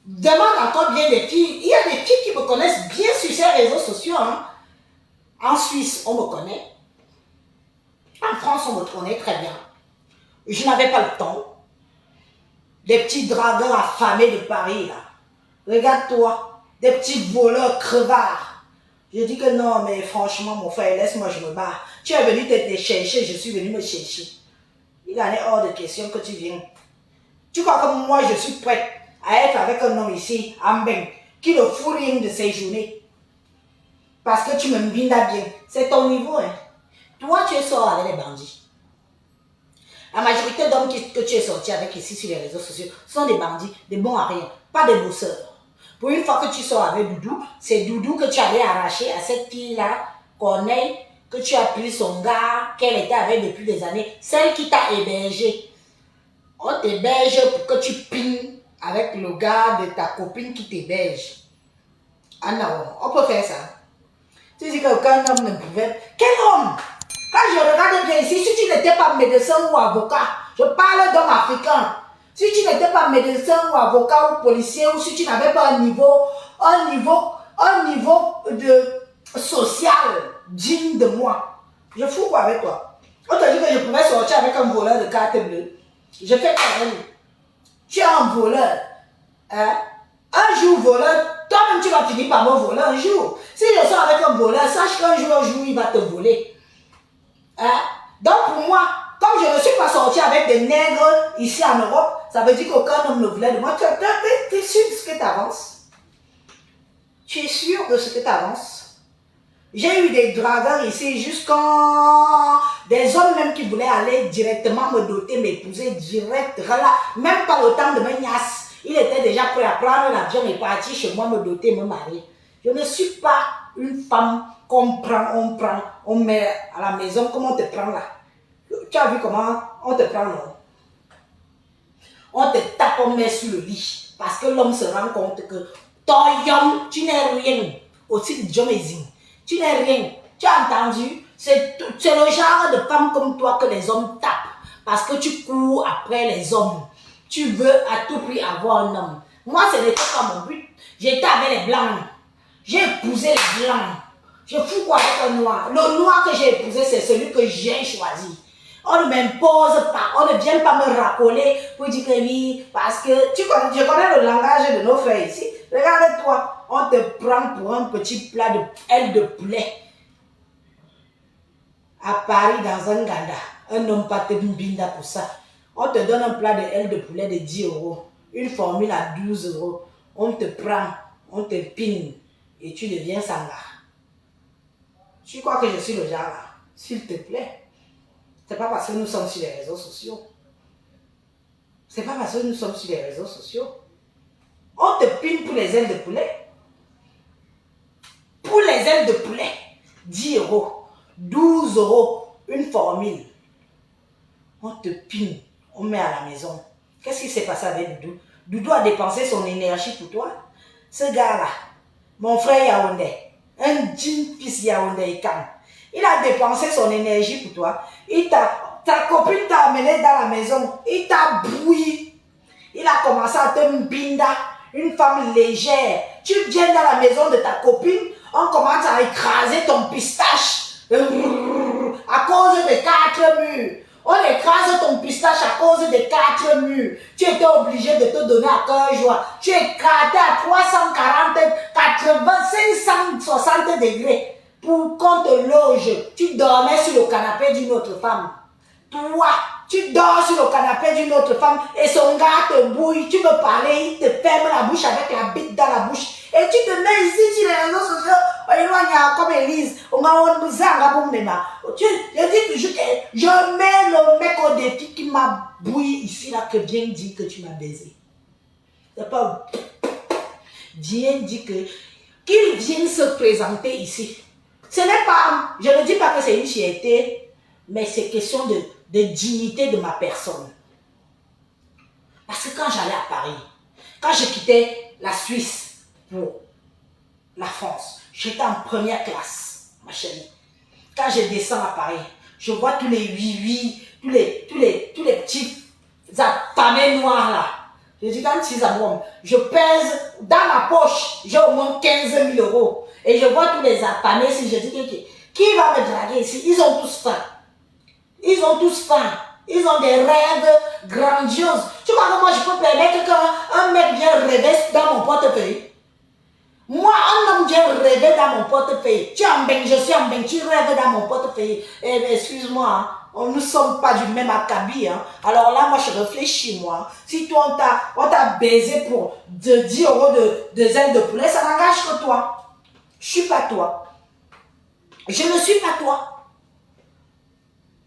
Demande encore bien des filles. Il y a des filles qui me connaissent bien sur ces réseaux sociaux. Hein. En Suisse, on me connaît. En France, on me connaît très bien. Je n'avais pas le temps. Des petits dragons affamés de Paris, là. Regarde-toi, des petits voleurs crevards. Je dis que non, mais franchement, mon frère, laisse-moi, je me barre. Tu es venu te chercher, je suis venu me chercher. Il en est hors de question que tu viennes. Tu crois que moi, je suis prête à être avec un homme ici, Ambeng, qui ne fout rien de ses journées. Parce que tu me bindas bien. C'est ton niveau, hein. Toi, tu es sorti avec les bandits. La majorité d'hommes que tu es sorti avec ici sur les réseaux sociaux sont des bandits, des bons à rien, pas des bosseurs. Pour une fois que tu sors avec Doudou, c'est Doudou que tu avais arraché à cette fille-là, Corneille, que tu as pris son gars, qu'elle était avec depuis des années, celle qui t'a hébergé. On t'héberge pour que tu pines avec le gars de ta copine qui t'héberge. Ah non, on peut faire ça. Tu dis qu'aucun homme ne pouvait... Quel homme? Quand je regarde bien ici, si tu n'étais pas médecin ou avocat, je parle d'homme africain. Si tu n'étais pas médecin ou avocat ou policier, ou si tu n'avais pas un niveau de social digne de moi, je fous quoi avec toi? On te dit que je pouvais sortir avec un voleur de carte bleue. Je fais pareil. Tu es un voleur. Hein? Un jour voleur, toi-même tu vas finir par me voler un jour. Si je sors avec un voleur, sache qu'un jour, il va te voler. Hein? Donc pour moi, comme je ne suis pas sorti avec des nègres ici en Europe, ça veut dire qu'aucun homme ne voulait de moi. Tu es sûr de ce que tu avances? Tu es sûr de ce que tu avances? J'ai eu des dragueurs ici jusqu'en... Des hommes même qui voulaient aller directement me doter, m'épouser direct, même pas le temps de me niasse. Il était déjà prêt à prendre l'avion et partir chez moi, me doter, me marier. Je ne suis pas une femme qu'on prend, on met à la maison, comme on te prend là. Tu as vu comment on te prend, non? On te tape, on met sur le lit. Parce que l'homme se rend compte que ton homme, tu n'es rien. Aussi de Jomezine. Tu n'es rien. Tu as entendu? C'est le genre de femme comme toi que les hommes tapent. Parce que tu cours après les hommes. Tu veux à tout prix avoir un homme. Moi, ce n'était pas mon but. J'étais avec les blancs. J'ai épousé les blancs. Je fous quoi avec un noir? Le noir que j'ai épousé, c'est celui que j'ai choisi. On ne m'impose pas. On ne vient pas me racoler pour dire que oui, parce que je connais le langage de nos frères ici. Regarde-toi, on te prend pour un petit plat de aile de poulet. À Paris, dans un ganda, un homme pas te binda pour ça. On te donne un plat de aile de poulet de 10 €. Une formule à 12 €. On te prend, on te pine et tu deviens sanga. Tu crois que je suis le genre là? S'il te plaît. C'est pas parce que nous sommes sur les réseaux sociaux. C'est pas parce que nous sommes sur les réseaux sociaux. On te pine pour les ailes de poulet. Pour les ailes de poulet, 10 €, 12 €, une formule. On te pine, on met à la maison. Qu'est-ce qui s'est passé avec Doudou? Doudou a dépensé son énergie pour toi. Ce gars-là, mon frère Yaoundé, un jean fils Yaoundé Ikam, il a dépensé son énergie pour toi. Ta copine t'a amené dans la maison, il t'a bouilli. Il a commencé à te mbinda, une femme légère. Tu viens dans la maison de ta copine, on commence à écraser ton pistache à cause de 4 murs. On écrase ton pistache à cause de 4 murs. Tu étais obligé de te donner à cœur joie. Tu es éclaté à 340, 80, 560 degrés pour qu'on te loge. Tu dormais sur le canapé d'une autre femme. Toi, tu dors sur le canapé d'une autre femme et son gars te bouille. Tu veux parler, il te ferme la bouche avec la bite dans la bouche. Et tu te mets ici sur les réseaux sociaux, comme Elise. Je dis toujours que je mets le mec au défi qui m'a bouilli ici, là, que viens dire que tu m'as baisé. C'est pas. Viens dire que. Qu'il vienne se présenter ici. Ce n'est pas. Je ne dis pas que c'est une fierté, mais c'est question de dignité de ma personne. Parce que quand j'allais à Paris, quand je quittais la Suisse pour la France, j'étais en première classe, ma chérie. Quand je descends à Paris, je vois tous les oui-oui, tous les petits affamés noirs là. Je dis, quand ils amoureux, je pèse dans ma poche, j'ai au moins 15 000 €. Et je vois tous les affamés, si je dis, qui va me draguer ici? Ils ont tous faim. Ils ont tous faim. Ils ont des rêves grandioses. Tu crois que moi je peux permettre qu'un mec vienne rêver dans mon portefeuille? Moi, un homme vient rêver dans mon portefeuille. Tu es en bain, je suis en bain, tu rêves dans mon portefeuille. Eh, excuse-moi, hein, nous ne sommes pas du même acabit. Hein. Alors là, moi, je réfléchis, moi. Si toi, on t'a baisé pour 10 € de ailes de poulet, ça n'engage que toi. Je ne suis pas toi. Je ne suis pas toi.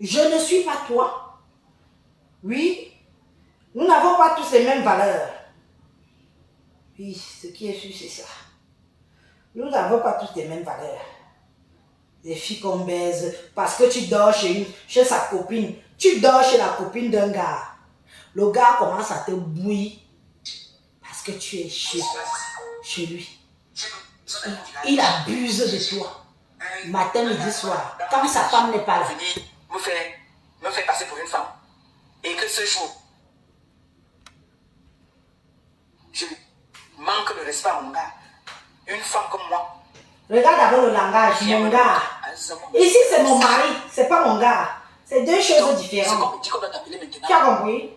Je ne suis pas toi. Oui, nous n'avons pas tous les mêmes valeurs. Oui, ce qui est sûr, c'est ça. Nous n'avons pas tous les mêmes valeurs. Les filles qu'on baise, parce que tu dors chez sa copine. Tu dors chez la copine d'un gars. Le gars commence à te bouillir parce que tu es chez lui. Il abuse de toi. Matin, midi, soir. Quand sa femme n'est pas là. Me fait passer pour une femme. Et que ce jour, je manque de respect à mon gars. Une femme comme moi. Regarde d'abord le langage, mon gars. Ici, c'est mon mari, c'est pas mon gars. C'est deux choses différentes. Tu as compris?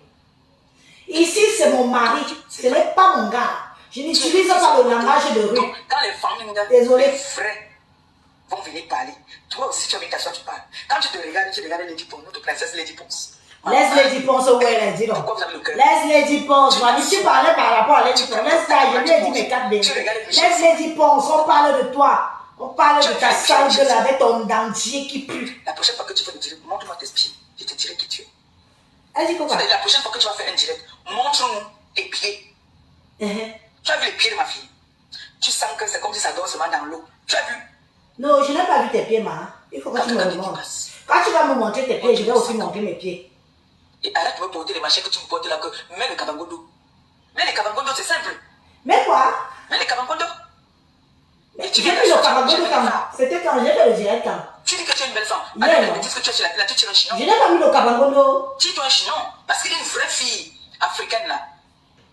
Ici, c'est mon mari, ce n'est pas mon gars. Je n'utilise pas le langage de rue. Quand les femmes, désolé, les frères vont venir parler, toi aussi tu as mis ta soeur, tu parles. Quand tu te regardes Lady Ponce, notre princesse Lady Ponce. Laisse Lady Ponce où elle est, dis donc. Laisse Lady Ponce. Tu parlais par rapport à Lady Ponce. Laisse là, je lui ai dit mes 4 bébés. Laisse Lady Ponce, on parle de toi. On parle de ta sale gueule avec ton dentier qui pue. La prochaine fois que tu fais un direct, montre-moi tes pieds. Je te dirai qui tu es. Elle dit quoi? La prochaine fois que tu vas faire un direct, montre-nous tes pieds. Tu as vu les pieds de ma fille? Tu sens que c'est comme si ça dort seulement dans l'eau. Tu as vu? Non, je n'ai pas vu tes pieds, ma. Il faut que tu me le montres. Quand tu vas me montrer tes pieds, je vais aussi montrer mes pieds. Et arrête de me porter les machins que tu me portes là, que mets le kabangondo. Mets les kabangondo, c'est simple. Mais quoi? Mets les kabangondo. Et tu J'ai mis le cabango de quand? C'était quand j'ai fait le direct quand? Tu dis que tu es une belle femme. Yeah, Avec non. les bêtises que tu as chez la tu tires un chignon. Je n'ai pas mis le cabango. Tire-toi un chignon. Parce qu'il y a une vraie fille africaine là.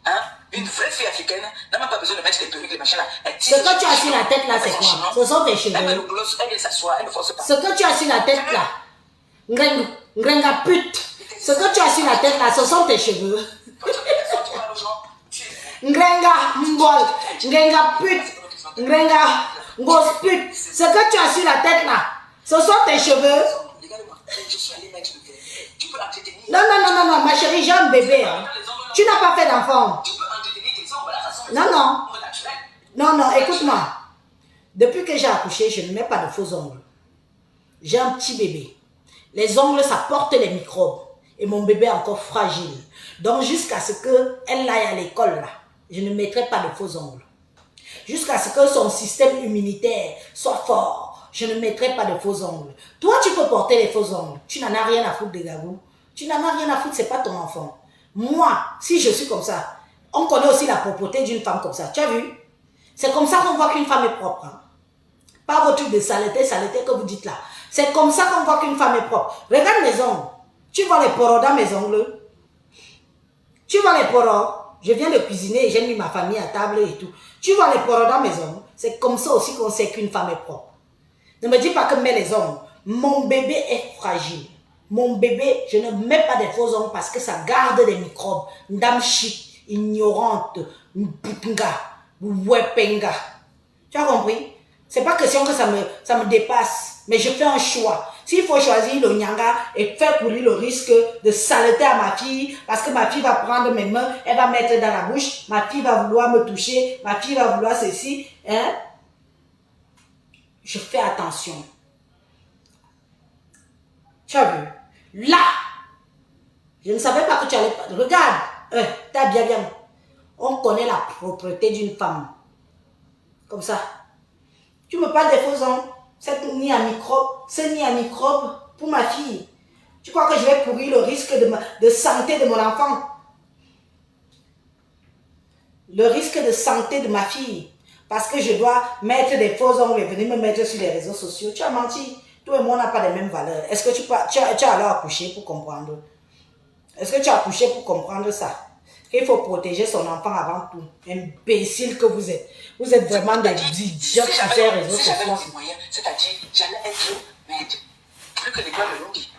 Hein? Une vraie fille africaine n'a même pas besoin de mettre des perruques, les machins là. Ce que tu as sur la tête là, c'est quoi? Ce sont tes Elle met le cheveux. gloss, elle vient s'asseoir, elle ne force pas. Ce que tu as sur la tête là, Ngrenga pute. Ce que tu as sur la tête là, ce sont tes cheveux. Quand tu parles aux gens, Ngrenga mbol, Ngrenga pute, Ngrenga grosse pute. Ce que tu as sur la tête là, ce sont tes cheveux. regarde-moi, je suis allé mettre le verre. Tu peux entretenir. Non, ma chérie, j'ai un bébé. Hein. Tu n'as pas fait d'enfant. Tu peux entretenir tes ongles à la façon. Non, écoute-moi. Depuis que j'ai accouché, je ne mets pas de faux ongles. J'ai un petit bébé. Les ongles, ça porte les microbes. Et mon bébé est encore fragile. Donc, jusqu'à ce qu'elle aille à l'école, là, je ne mettrai pas de faux ongles. Jusqu'à ce que son système immunitaire soit fort, je ne mettrai pas de faux ongles. Toi, tu peux porter les faux ongles. Tu n'en as rien à foutre des gabous. Tu n'en as rien à foutre, ce n'est pas ton enfant. Moi, si je suis comme ça, on connaît aussi la propreté d'une femme comme ça. Tu as vu? C'est comme ça qu'on voit qu'une femme est propre. Hein? Pas vos trucs de saleté que vous dites là. C'est comme ça qu'on voit qu'une femme est propre. Regarde mes ongles. Tu vois les poros dans mes ongles? Tu vois les poros? Je viens de cuisiner et j'ai mis ma famille à table et tout. Tu vois les poros dans mes ongles? C'est comme ça aussi qu'on sait qu'une femme est propre. Ne me dis pas que mets les ongles. Mon bébé est fragile. Mon bébé, je ne mets pas des faux ongles parce que ça garde des microbes. Dame chic, ignorante, mputunga, wepenga. Tu as compris? C'est pas question que ça me dépasse, mais je fais un choix. S'il faut choisir le nyanga et faire courir le risque de saleté à ma fille, parce que ma fille va prendre mes mains, elle va mettre dans la bouche, ma fille va vouloir me toucher, ma fille va vouloir ceci, hein? Je fais attention. Tu as vu? Là, je ne savais pas que tu allais... Regarde, t'as bien. On connaît la propreté d'une femme. Comme ça. Tu me parles des faux ongles. C'est ni à microbe pour ma fille. Tu crois que je vais courir le risque de santé de mon enfant? Le risque de santé de ma fille. Parce que je dois mettre des faux ongles et venir me mettre sur les réseaux sociaux. Tu as menti. Toi et moi, on n'a pas les mêmes valeurs. Est-ce que tu as alors accouché pour comprendre? Est-ce que tu as accouché pour comprendre ça? Qu'il faut protéger son enfant avant tout. Imbécile que vous êtes. Vous êtes vraiment des idiots sur les réseaux sociaux. Si j'avais les moyens, c'est-à-dire, j'allais être maître. Plus que les gars me l'ont dit.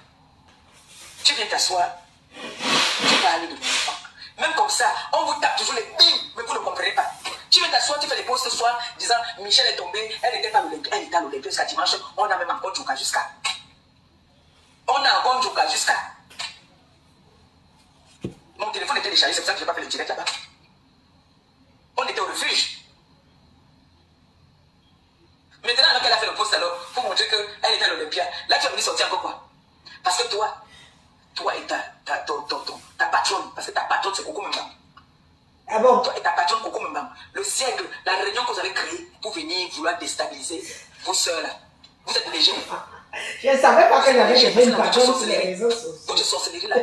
Tu viens t'asseoir, tu parles de mon enfant. Même comme ça, on vous tape toujours les bim, mais vous ne comprenez pas. Tu viens t'asseoir, tu fais les posts ce soir, disant Michel est tombée, elle n'était pas à l'Olympia, elle était à l'Olympia jusqu'à dimanche, on a même encore Djouka jusqu'à. On a encore Djouka jusqu'à. Mon téléphone était déchargé, c'est pour ça que je n'ai pas fait le direct là-bas. On était au refuge. Maintenant, alors qu'elle a fait le post alors, pour montrer qu'elle était à l'Olympia, là tu as venu sortir encore quoi? Parce que toi et ta patronne, parce que ta patronne c'est Coco Mbam. Ah bon? Toi et ta patronne Coco Mbam, le siècle, la réunion que vous avez créée pour venir vouloir déstabiliser vos soeurs là. Vous êtes léger. Je ne savais pas que j'avais une patronne sur les réseaux sociaux. Votre sorcellerie là.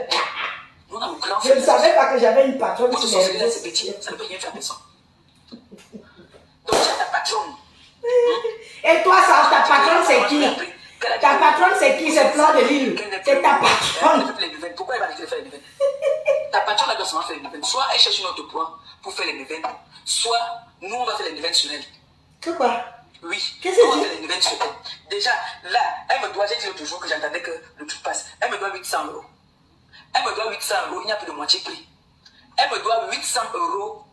Nous, on a le clan. Je ne savais pas que j'avais une patronne votre sur les sorcellerie là, réseaux c'est petit, sociaux. ça ne peut rien faire à personne. Donc tu as ta patronne. Et toi, ça, ta patronne, c'est qui? Ta patronne, c'est qui? C'est Plan de Lille. C'est ta patronne. Pourquoi elle va arrêter de faire les neuvaines? Ta patronne, elle doit seulement faire les neuvaines. Soit elle cherche une autre point pour faire les neuvaines, soit nous, on va faire les neuvaines sur elle. Que quoi? Oui, qu'est-ce que on va c'est? faire les neuvaines sur elle. Déjà, là, elle me doit, j'ai dit l'autre jour que j'entendais que le truc passe, elle me doit 800 euros. Elle me doit 800 euros, il n'y a plus de moitié prix. Elle me doit 800 euros.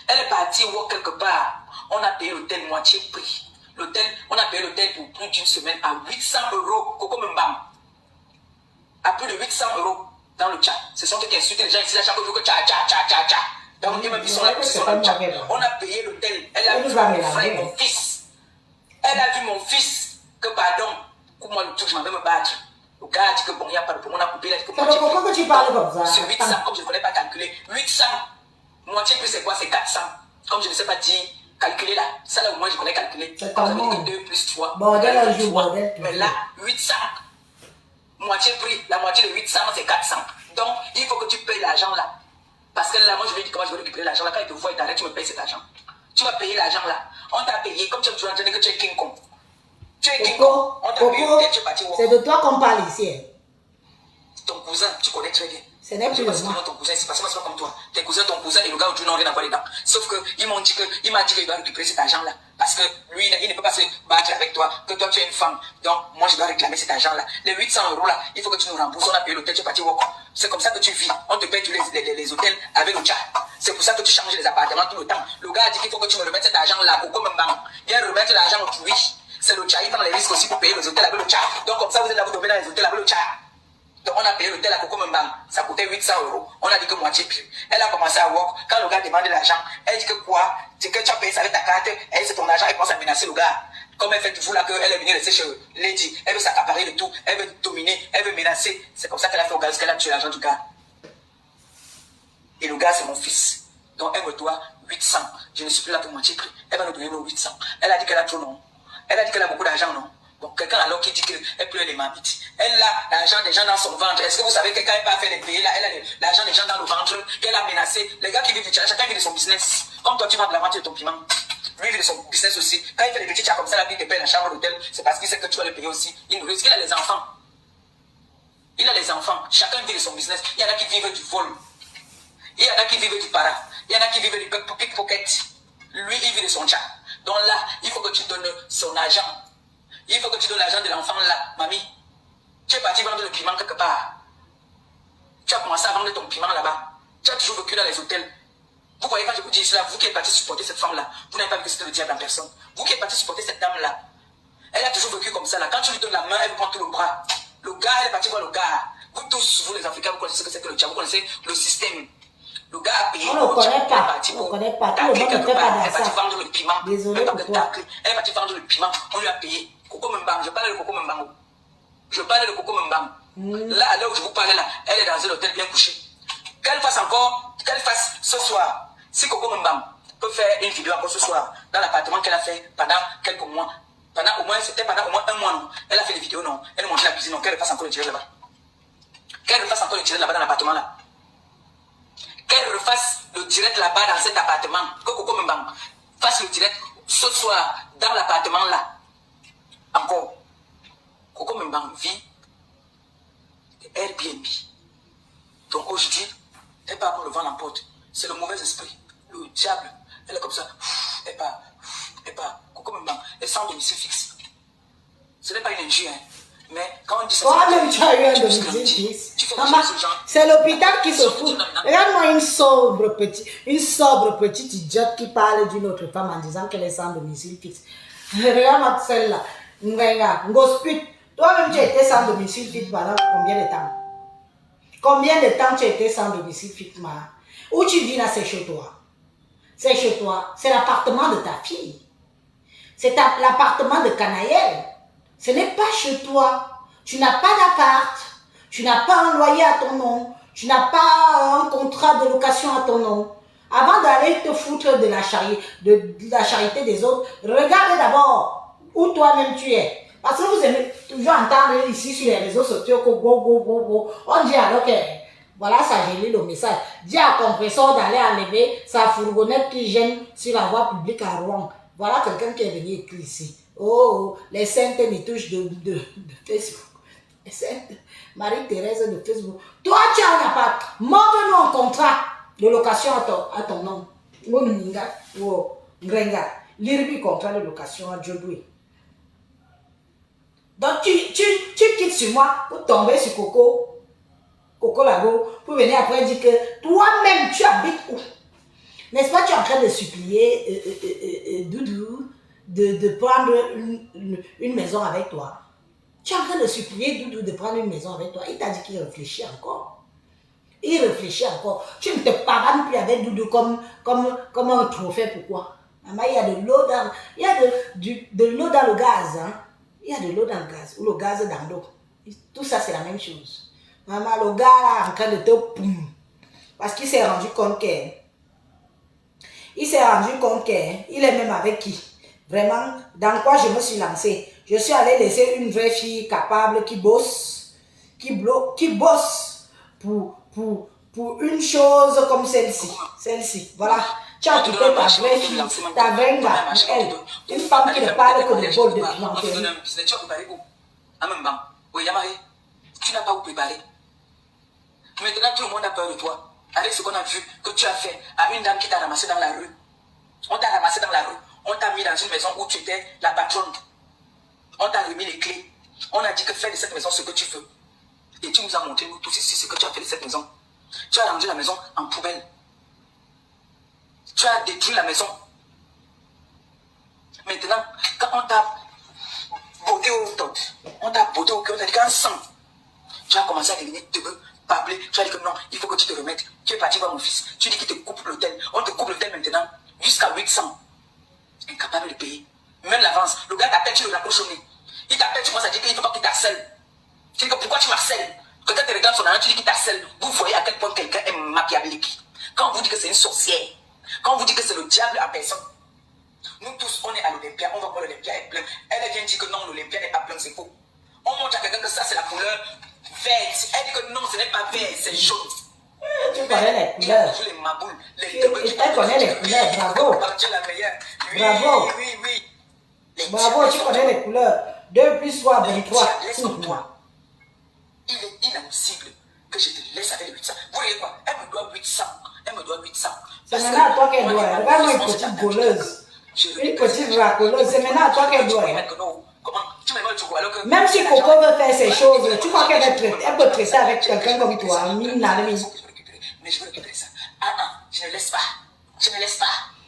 Elle est partie voir quelque part. On a payé l'hôtel moitié prix. L'hôtel, on a payé l'hôtel pour plus d'une semaine à 800 euros. Coco Mbam. À plus de 800 euros dans le chat. Ce sont eux qui insultent les gens ici à chaque jour que tcha. Donc, ils sont là, ils sont dans le chat. On a payé l'hôtel. Elle a vu mon frère, mon fils. Elle a vu mon fils. Que pardon, pour moi, le truc, je m'en vais me battre. Le gars dit que bon, il n'y a pas de problème. On a coupé. Pourquoi tu parles comme ça? C'est 800, comme je ne connais pas calculer. 800. Moitié plus c'est quoi? C'est 400. Comme je ne sais pas dire, calculer là. Ça là, au moins, je connais calculer. Comme ça veut dire que 2 plus 3. Bordel, un jour, bordel. Mais là, 800. Moitié prix. La moitié de 800, c'est 400. Donc, il faut que tu payes l'argent là. Parce que là, moi, je vais dire comment je vais récupérer l'argent là. Quand il te voit, il t'arrête, tu me payes cet argent. Tu vas payer l'argent là. On t'a payé, comme tu as entendu que tu es King Kong. Tu es King Kong. On t'a payé l'hôtel, tu es parti. C'est de toi qu'on parle ici. Hein. Ton cousin, tu connais très bien. Ce n'est plus moi. Ton cousin, c'est parce que c'est pas comme toi. Tes cousins, ton cousin et le gars où tu n'as rien à voir dedans. Sauf que il m'a dit qu'il doit récupérer cet argent-là. Parce que lui, il ne peut pas se battre avec toi. Que toi, tu es une femme. Donc, moi, je dois réclamer cet argent-là. Les 800 € là, il faut que tu nous rembourses. On a payé l'hôtel, tu es parti au camp. C'est comme ça que tu vis. On te paye tous les hôtels avec le chat. C'est pour ça que tu changes les appartements tout le temps. Le gars a dit qu'il faut que tu me remettes cet argent-là. Coco Mbang. Viens remettre l'argent au oui. C'est le chat. Il prend les risques aussi pour payer les hôtels avec le chat. Donc, comme ça, vous êtes là, vous tombez dans les hôtels avec le chat. Donc on a payé l'hôtel à Coco Mbang, ça coûtait 800 €. On a dit que moitié prix. Elle a commencé à work. Quand le gars demande de l'argent, elle dit que quoi? C'est que tu as payé ça avec ta carte, elle c'est ton argent, elle commence à menacer le gars. Comme elle fait du vous là qu'elle est venue rester chez Lady, elle veut s'accaparer le tout, elle veut dominer, elle veut menacer. C'est comme ça qu'elle a fait au gars, parce qu'elle a tué l'argent du gars. Et le gars c'est mon fils. Donc elle me doit 800. Je ne suis plus là pour moitié prix. Elle va nous donner nos 800. Elle a dit qu'elle a trop non. Elle a dit qu'elle a beaucoup d'argent non. Donc quelqu'un alors qui dit qu'elle pleure les mamites. Elle a l'argent des gens dans son ventre. Est-ce que vous savez que quand elle n'a pas fait les payer là, elle a l'argent des gens dans le ventre, qu'elle a menacé. Les gars qui vivent du challenge, chacun vit de son business. Comme toi tu vends de la vente de ton piment. Lui il vit de son business aussi. Quand il fait des petits chats comme ça, la vie te paye la chambre d'hôtel, c'est parce qu'il sait que tu vas le payer aussi. Il nourrit, qu'il a les enfants. Il a les enfants. Chacun vit de son business. Il y en a qui vivent du vol. Il y en a qui vivent du para. Il y en a qui vivent du pickpocket. Lui il vit de son chat. Donc là, il faut que tu donnes son argent. Il faut que tu donnes l'argent de l'enfant là, mamie. Tu es parti vendre le piment quelque part. Tu as commencé à vendre ton piment là-bas. Tu as toujours vécu dans les hôtels. Vous voyez quand je vous dis cela, vous qui êtes parti supporter cette femme-là, vous n'avez pas vu que c'était le diable en personne. Vous qui êtes parti supporter cette dame-là, elle a toujours vécu comme ça là. Quand tu lui donnes la main, elle prend tout le bras. Le gars, elle est partie voir le gars. Vous tous, vous les Africains, vous connaissez ce que c'est que le diable, vous connaissez le système. Le gars a payé. On ne connaît pas. On ne connaît pas. Tout le monde ne fait pas dans ça. Elle est partie vendre le piment. Désolé pour toi. Elle est partie vendre le piment. On lui a payé. Coco Mbang, je parle de Coco Mbang. Je parle de Coco Mbang. Là, à l'heure où je vous parle là, elle est dans un hôtel bien couché. Qu'elle fasse encore, qu'elle fasse ce soir. Si Coco Mbang peut faire une vidéo encore ce soir, dans l'appartement qu'elle a fait pendant quelques mois, c'était pendant au moins un mois, non. Elle a fait des vidéos, non. Elle montre la cuisine, non. Qu'elle fasse encore le direct là-bas. Qu'elle refasse encore le direct là-bas dans l'appartement là. Qu'elle refasse le direct là-bas dans cet appartement. Que Coco Mbang fasse le direct ce soir dans l'appartement là. Encore, Coco Mbang vit de Airbnb. Donc aujourd'hui, elle part pour le vent l'emporte. C'est le mauvais esprit, le diable. Elle est comme ça, elle part. Coco Mbang, elle sans domicile fixe. Ce n'est pas une injure, hein. Mais quand on dit ça, toi-même tu as eu un domicile fixe. C'est l'hôpital qui se fout. Regarde-moi une sobre petite idiote qui parle d'une autre femme en disant qu'elle est sans domicile fixe. Regarde-moi celle-là. Toi-même, tu as été sans domicile fixe pendant combien de temps? Combien de temps tu as été sans domicile fixe, ma? Où tu vis là, c'est chez toi. C'est chez toi. C'est l'appartement de ta fille. C'est l'appartement de Canaël. Ce n'est pas chez toi. Tu n'as pas d'appart. Tu n'as pas un loyer à ton nom. Tu n'as pas un contrat de location à ton nom. Avant d'aller te foutre de la charité des autres, regarde d'abord où toi-même tu es. Parce que vous aimez toujours entendre ici sur les réseaux sociaux que go. On dit alors que, voilà, ça j'ai lu le message. Dis à compresseur d'aller enlever sa fourgonnette qui gêne sur la voie publique à Rouen. Voilà quelqu'un qui est venu écrire ici. Oh, les saintes nitouches de Facebook. Les saintes Marie-Thérèse de Facebook. Toi, tu as un appart. Montre-nous un contrat de location à ton nom. Ou Ngrenga. Lire contrat de location à Djodoué. Donc, tu quittes sur moi pour tomber sur Coco Lago, pour venir après dire que toi-même, tu habites où? N'est-ce pas, tu es en train de supplier Doudou de prendre une maison avec toi. Tu es en train de supplier Doudou de prendre une maison avec toi. Il t'a dit qu'il réfléchit encore. Il réfléchit encore. Tu ne te pavanes plus avec Doudou comme un trophée. Pourquoi? Maman, il y a de l'eau dans, de l'eau dans le gaz. Hein? Il y a de l'eau dans le gaz. Ou le gaz dans l'eau. Tout ça, c'est la même chose. Maman, le gars là, en train de te poum. Parce qu'il s'est rendu compte qu'il est même avec qui? Vraiment, dans quoi je me suis lancée? Je suis allée laisser une vraie fille capable qui bosse pour une chose comme celle-ci. Voilà. Tu as quitté ta vraie fille, ta vraie gars, elle. Une femme qui ne parle que de bol de clientèle. Tu as préparé où? À même banc. Oui, Yamari, tu n'as pas où préparer. Maintenant, tout le monde a peur de toi. Avec ce qu'on a vu que tu as fait à une dame qui t'a ramassé dans la rue. On t'a ramassé dans la rue. On t'a mis dans une maison où tu étais la patronne. On t'a remis les clés. On a dit que fais de cette maison ce que tu veux. Et tu nous as montré, nous tous ici, ce que tu as fait de cette maison. Tu as rendu la maison en poubelle. Tu as détruit la maison. Maintenant, quand on t'a botté au top, on t'a botté au cœur, on t'a dit qu'un sang, tu as commencé à devenir tebeux, parler. Tu as dit que non, il faut que tu te remettes. Tu es parti voir mon fils. Tu dis qu'il te coupe l'hôtel. On te coupe l'hôtel maintenant jusqu'à 800. Incapable de payer. Même l'avance. Le gars t'appelle, tu le raccroches au nez. Il t'appelle, tu commences à dire qu'il ne faut pas qu'il t'harcèle. Tu dis que pourquoi tu m'harcèles? Quelqu'un te regarde son argent, tu dis qu'il t'harcèle. Vous voyez à quel point quelqu'un est machiavélique. Quand on vous dit que c'est une sorcière, quand on vous dit que c'est le diable en personne, nous tous, on est à l'Olympia, on va voir l'Olympia est plein. Elle vient dire que non, l'Olympia n'est pas plein, c'est faux. On montre à quelqu'un que ça, c'est la couleur verte. Elle dit que non, ce n'est pas vert, c'est jaune. Tu connais les couleurs. Elle connaît les couleurs, bravo. Bravo. Oui. Bravo, tu connais les couleurs. 2 plus 3, 23. Laisse-moi. Il est inadmissible que je te laisse avec les 800. Vous voyez quoi? Elle me doit 800. Elle me doit 800. C'est maintenant à toi qu'elle doit. Regarde-moi une petite voleuse. Une petite racoleuse. C'est maintenant à toi qu'elle doit. Même si Coco veut faire ces choses, tu crois qu'elle peut traiter avec quelqu'un comme toi? Mais je veux récupérer ça. Je ne laisse pas. Je ne laisse pas.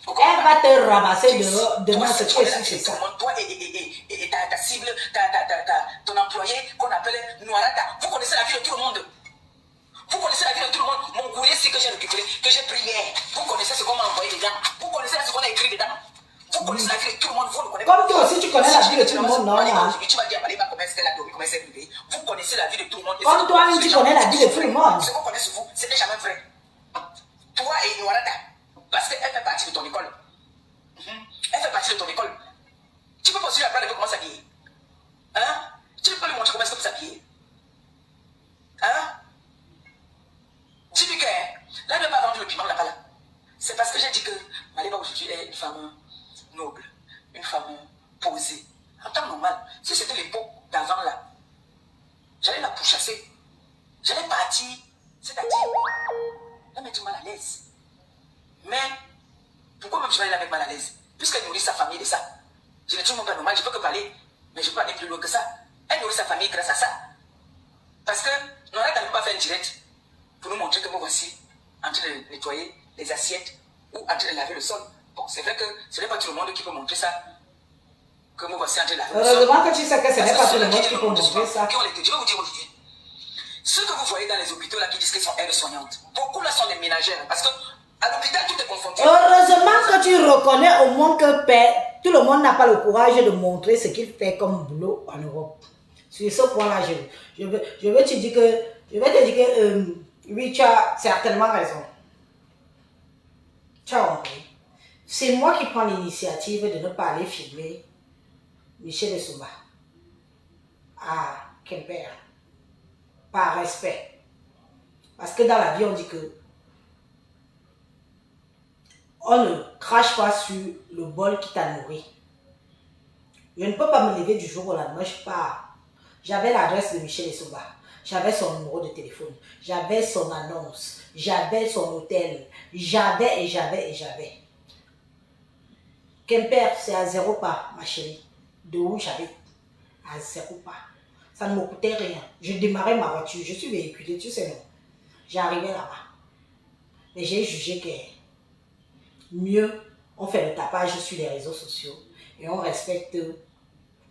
Elle va te ramasser demain, ce que c'est ça. Toi et ta cible, ton employé qu'on appelle Noirata, vous connaissez la vie de tout le monde. Vous connaissez la vie de tout le monde. Mon courrier, c'est que j'ai récupéré, que j'ai pris hier. Vous connaissez ce qu'on m'a envoyé dedans. Vous connaissez ce qu'on a écrit dedans. Vous connaissez la vie de tout le monde. Vous ne connaissez pas. Comme toi aussi, tu connais la vie de tout le monde, non? Tu vas dire à Malima comment est-ce qu'elle a dormi, comment est-ce qu'elle est. Vous connaissez la vie de tout le monde. Comme toi, tu connais la vie de tout le monde. Ce qu'on connaît sur vous, ce n'est jamais vrai. Toi et Noirata, parce qu'elle fait partie de ton école. Elle fait partie de ton école. Tu peux pas aussi apprendre comment s'habiller. Hein? Tu peux lui montrer comment est-ce que vous s'habiller. Hein? Dis-lui que là, elle n'a pas vendu le piment là-bas. Là. C'est parce que j'ai dit que Malema aujourd'hui est une femme noble, une femme posée. En temps normal, si c'était l'époque d'avant là, j'allais la pourchasser. J'allais partir, c'est-à-dire la mettre mal à l'aise. Mais pourquoi même je vais aller la mettre mal à l'aise? Puisqu'elle nourrit sa famille de ça. Je ne trouve pas normal, je peux que parler, mais je peux aller plus loin que ça. Elle nourrit sa famille grâce à ça. Parce que nous n'avons pas fait un direct pour nous montrer que nous voici en train de nettoyer les assiettes ou en train de laver le sol. Bon, c'est vrai que ce n'est pas tout le monde qui peut montrer ça. Que nous voici en train de laver le sol. Heureusement que tu sais que ce n'est pas tout le monde qui peut montrer ça. Je vais vous dire aujourd'hui. Ceux que vous voyez dans les hôpitaux là qui disent qu'ils sont aides-soignantes, beaucoup là sont des ménagères. Parce que à l'hôpital, tout est confondu. Heureusement que tu reconnais au moins que tout le monde n'a pas le courage de montrer ce qu'il fait comme boulot en Europe. Sur ce point-là, je vais te dire que oui, tu as certainement raison. Tu as compris. C'est moi qui prends l'initiative de ne pas aller filmer Michel Essouba. Ah, quel père. Par respect. Parce que dans la vie, on dit que on ne crache pas sur le bol qui t'a nourri. Je ne peux pas me lever du jour au lendemain, je pars. J'avais l'adresse de Michel Essouba. J'avais son numéro de téléphone. J'avais son annonce. J'avais son hôtel. J'avais. Quimper, c'est à 0 pas, ma chérie. De où j'habite? À 0 pas. Ça ne me coûtait rien. Je démarrais ma voiture. Je suis véhiculée, tu sais non. J'arrivais là-bas. Mais j'ai jugé que mieux, on fait le tapage sur les réseaux sociaux et on respecte.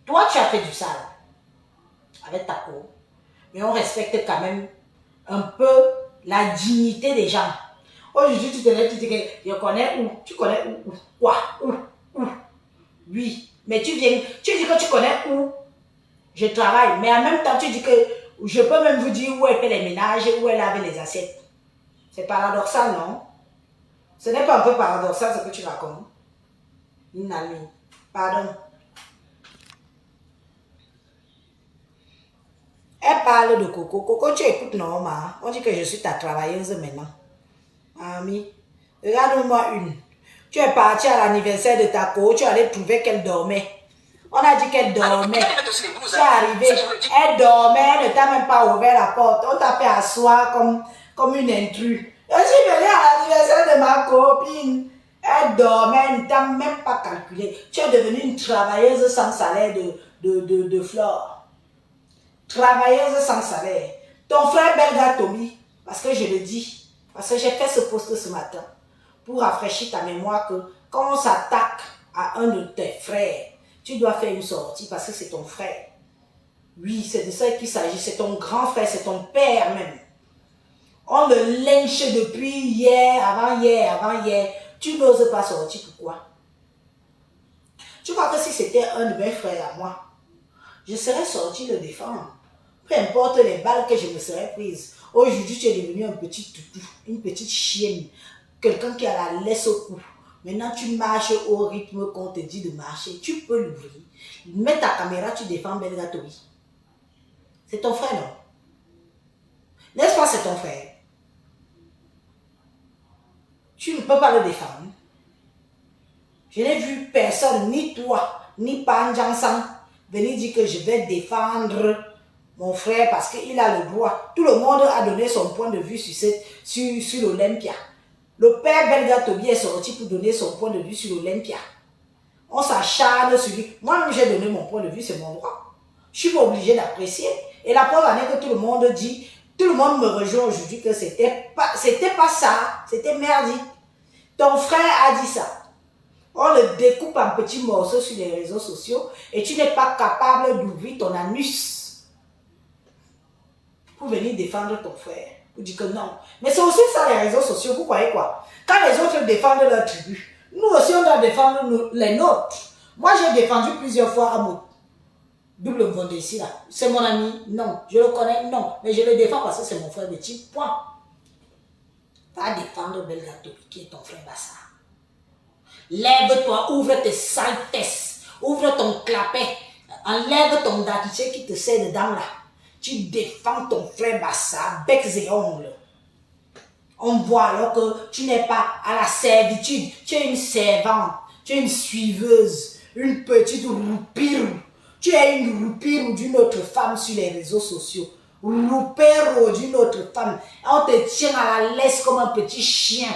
Toi, tu as fait du sale avec ta cour, mais on respecte quand même un peu la dignité des gens. Aujourd'hui, tu te lèves, tu dis que je connais où, tu connais où, quoi, où. Oui, mais tu dis que tu connais où je travaille, mais en même temps, tu dis que je peux même vous dire où elle fait les ménages, où elle lave les assiettes. C'est paradoxal, non? Ce n'est pas un peu paradoxal ce que tu racontes? Nami, pardon. Elle parle de Coco. Coco, tu écoutes normal. On dit que je suis ta travailleuse maintenant. Ami, regarde-moi une. Tu es parti à l'anniversaire de ta co, tu allais trouver qu'elle dormait. On a dit qu'elle dormait. Tu es arrivé, elle dormait, elle ne t'a même pas ouvert la porte. On t'a fait asseoir comme une intruse. Je suis venue à l'anniversaire de ma copine. Elle dormait, elle ne t'a même pas calculé. Tu es devenue une travailleuse sans salaire de flore. Travailleuse sans salaire. Ton frère Belga Tommy, parce que je le dis, parce que j'ai fait ce post ce matin, pour rafraîchir ta mémoire que quand on s'attaque à un de tes frères, tu dois faire une sortie parce que c'est ton frère. Oui, c'est de ça qu'il s'agit. C'est ton grand frère, c'est ton père même. On le lynche depuis hier, avant-hier. Tu n'oses pas sortir. Pourquoi? Tu crois que si c'était un de mes frères à moi, je serais sorti le défendre. Peu importe les balles que je me serais prise. Aujourd'hui, tu es devenu un petit toutou, une petite chienne. Quelqu'un qui a la laisse au cou. Maintenant, tu marches au rythme qu'on te dit de marcher. Tu peux l'ouvrir. Mets ta caméra, tu défends Belga Tommy. C'est ton frère, non? N'est-ce pas, c'est ton frère? Tu ne peux pas le défendre. Je n'ai vu personne, ni toi, ni Pan Jansan, venir dire que je vais défendre mon frère parce qu'il a le droit. Tout le monde a donné son point de vue sur l'Olympia. Le père Belga Tommy est sorti pour donner son point de vue sur l'Olympia. On s'acharne sur lui. Moi-même, j'ai donné mon point de vue, c'est mon droit. Je suis pas obligée d'apprécier. Et la preuve en est que tout le monde dit, tout le monde me rejoint aujourd'hui que c'était pas ça, c'était merdique. Ton frère a dit ça. On le découpe en petits morceaux sur les réseaux sociaux et tu n'es pas capable d'ouvrir ton anus pour venir défendre ton frère. Vous dites que non. Mais c'est aussi ça les réseaux sociaux, vous croyez quoi? Quand les autres défendent leur tribu, nous aussi on doit défendre les nôtres. Moi j'ai défendu plusieurs fois Amo. Double Mbonde ici là. C'est mon ami? Non. Je le connais? Non. Mais je le défends parce que c'est mon frère de type. Point. Va défendre Belga Tommy qui est ton frère Bassa. Lève-toi, ouvre tes sales fesses, ouvre ton clapet, enlève ton datiché qui te sert dedans là. Tu défends ton frère Bassa, becs et ongles. On voit alors que tu n'es pas à la servitude, tu es une servante, tu es une suiveuse, une petite roupire. Tu es une roupire d'une autre femme sur les réseaux sociaux. Roupère d'une autre femme. On te tient à la laisse comme un petit chien.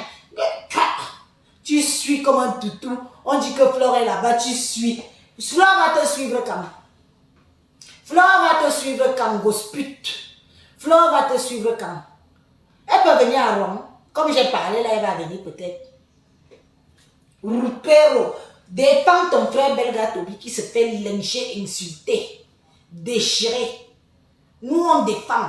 Tu suis comme un toutou. On dit que Flore est là-bas, tu suis. Flore va te suivre comme. Flore va te suivre comme gosput. Flore va te suivre comme. Elle peut venir à Rome. Comme j'ai parlé là, elle va venir peut-être. Rupero, défends ton frère Belga Tommy qui se fait lyncher, insulter, déchirer. Nous on défend.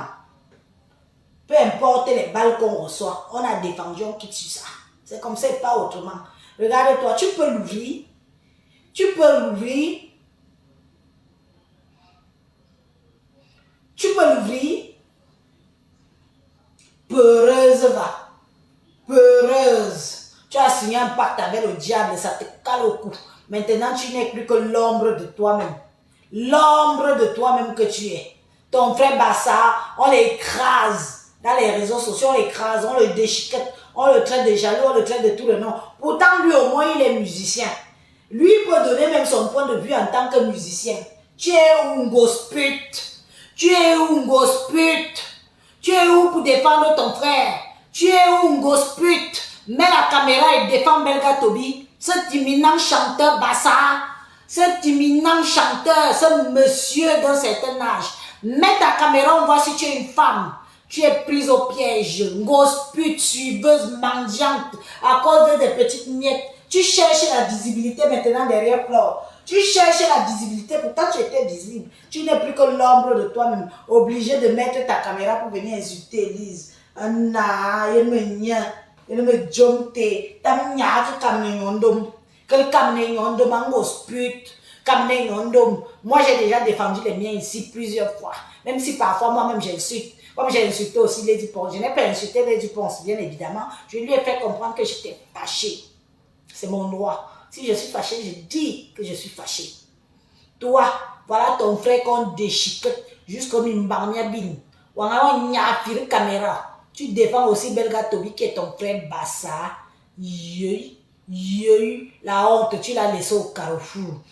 Peu importe les balles qu'on reçoit, on a défendu, on quitte sur ça. C'est comme ça et pas autrement. Regarde-toi, tu peux l'ouvrir. Tu peux l'ouvrir. Tu peux l'ouvrir. Peureuse va. Peureuse. Tu as signé un pacte avec le diable, ça te cale au cou. Maintenant, tu n'es plus que l'ombre de toi-même. L'ombre de toi-même que tu es. Ton frère Bassa, on l'écrase. Dans les réseaux sociaux, on l'écrase, on le déchiquette, on le traite de jaloux, on le traite de tout le nom. Pourtant, lui, au moins, il est musicien. Lui, il peut donner même son point de vue en tant que musicien. Tu es où, gosput? Tu es où, gosput? Tu es où pour défendre ton frère? Tu es où, gosput? Mets la caméra et défends Belga Tommy. Cet imminent chanteur Bassa, cet imminent chanteur, ce monsieur d'un certain âge. Mets ta caméra, on voit si tu es une femme. Tu es prise au piège, grosse pute, suiveuse, mendiante, à cause des petites miettes. Tu cherches la visibilité maintenant derrière Flore. Tu cherches la visibilité, pourtant tu étais visible. Tu n'es plus que l'ombre de toi-même, obligé de mettre ta caméra pour venir insulter Elise. Anna, il me jomte, tam nyaki kamne yondom, quel kamne yondom, un grosse pute, kamne yondom. Moi j'ai déjà défendu les miens ici plusieurs fois, même si parfois moi-même j'insulte. Comme j'ai insulté aussi Lady Ponce, je n'ai pas insulté Lady Ponce, bien évidemment. Je lui ai fait comprendre que j'étais fâchée. C'est mon droit. Si je suis fâchée, je dis que je suis fâchée. Toi, voilà ton frère qu'on déchiquette juste comme une barniabine. Ou on y a caméra. Tu défends aussi Belga Tommy qui est ton frère Bassa. La honte, tu l'as laissée au carrefour.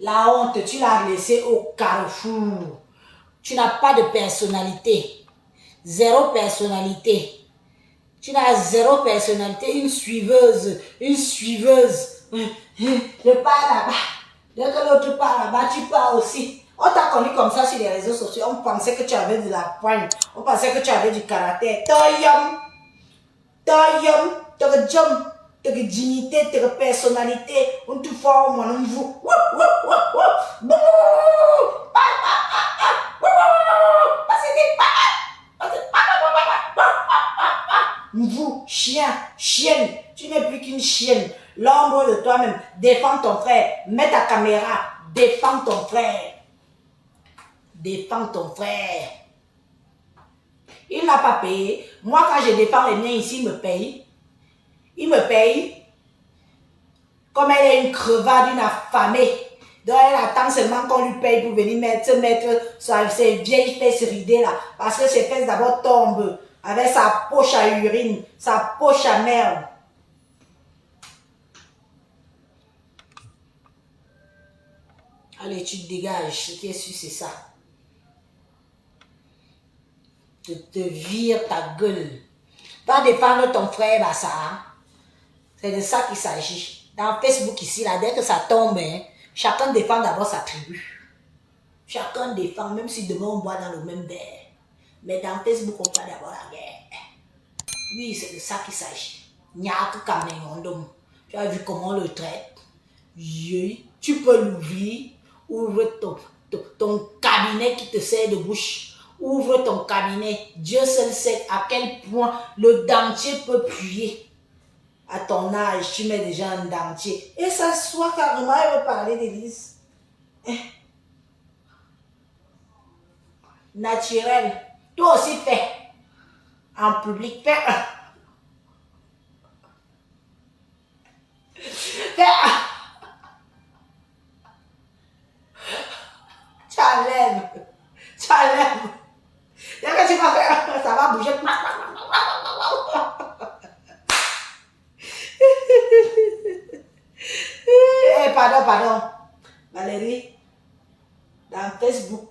La honte, tu l'as laissée au carrefour. Tu n'as pas de personnalité. Zéro personnalité. Tu n'as zéro personnalité. Une suiveuse. Une suiveuse. Je pars là-bas. Dès que l'autre part là-bas, tu pars aussi. On t'a connu comme ça sur les réseaux sociaux. On pensait que tu avais de la poigne. On pensait que tu avais du caractère. Toyom. Toyom. Toyom. De dignité, de personnalité, on te forme, on vous. Vous, chien, chienne, tu n'es plus qu'une chienne. L'ombre de toi-même. Défends ton frère. Mets ta caméra. Défends ton frère. Défends ton frère. Il n'a pas payé. Moi, quand je défends les miens ici, il me paye. Il me paye. Comme elle est une crevade, une affamée. Donc elle attend seulement qu'on lui paye pour venir mettre ses vieilles fesses ridées là. Parce que ses fesses d'abord tombent avec sa poche à urine, sa poche à merde. Allez, tu te dégages. Ce qui est sûr, c'est ça. Te vire ta gueule. Va défendre ton frère, bah ça. C'est de ça qu'il s'agit. Dans Facebook ici, là, dès que ça tombe, hein, chacun défend d'abord sa tribu. Chacun défend, même si demain on boit dans le même verre. Mais dans Facebook, on parle d'abord la guerre. Oui, c'est de ça qu'il s'agit. Nyak Kamengondom. Tu as vu comment on le traite? Tu peux l'ouvrir. Ouvre ton cabinet qui te sert de bouche. Ouvre ton cabinet. Dieu seul sait à quel point le dentier peut puer. À ton âge, tu mets déjà un dentier. Et ça soit carrément, elle veut parler d'Élise. Naturel. Toi aussi, fais. En public, fais. Fais. Challenge. Challenge. Dès que tu vas faire, ça va bouger. Pardon. Valérie, dans Facebook,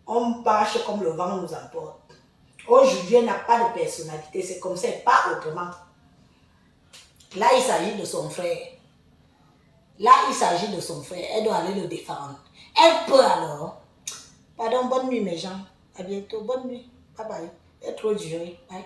on marche comme le vent nous emporte. Aujourd'hui, elle n'a pas de personnalité, c'est comme ça, pas autrement. Là, il s'agit de son frère. Elle doit aller le défendre. Elle peut alors. Pardon, bonne nuit mes gens. À bientôt, bonne nuit. Bye bye. Elle est trop durée. Bye.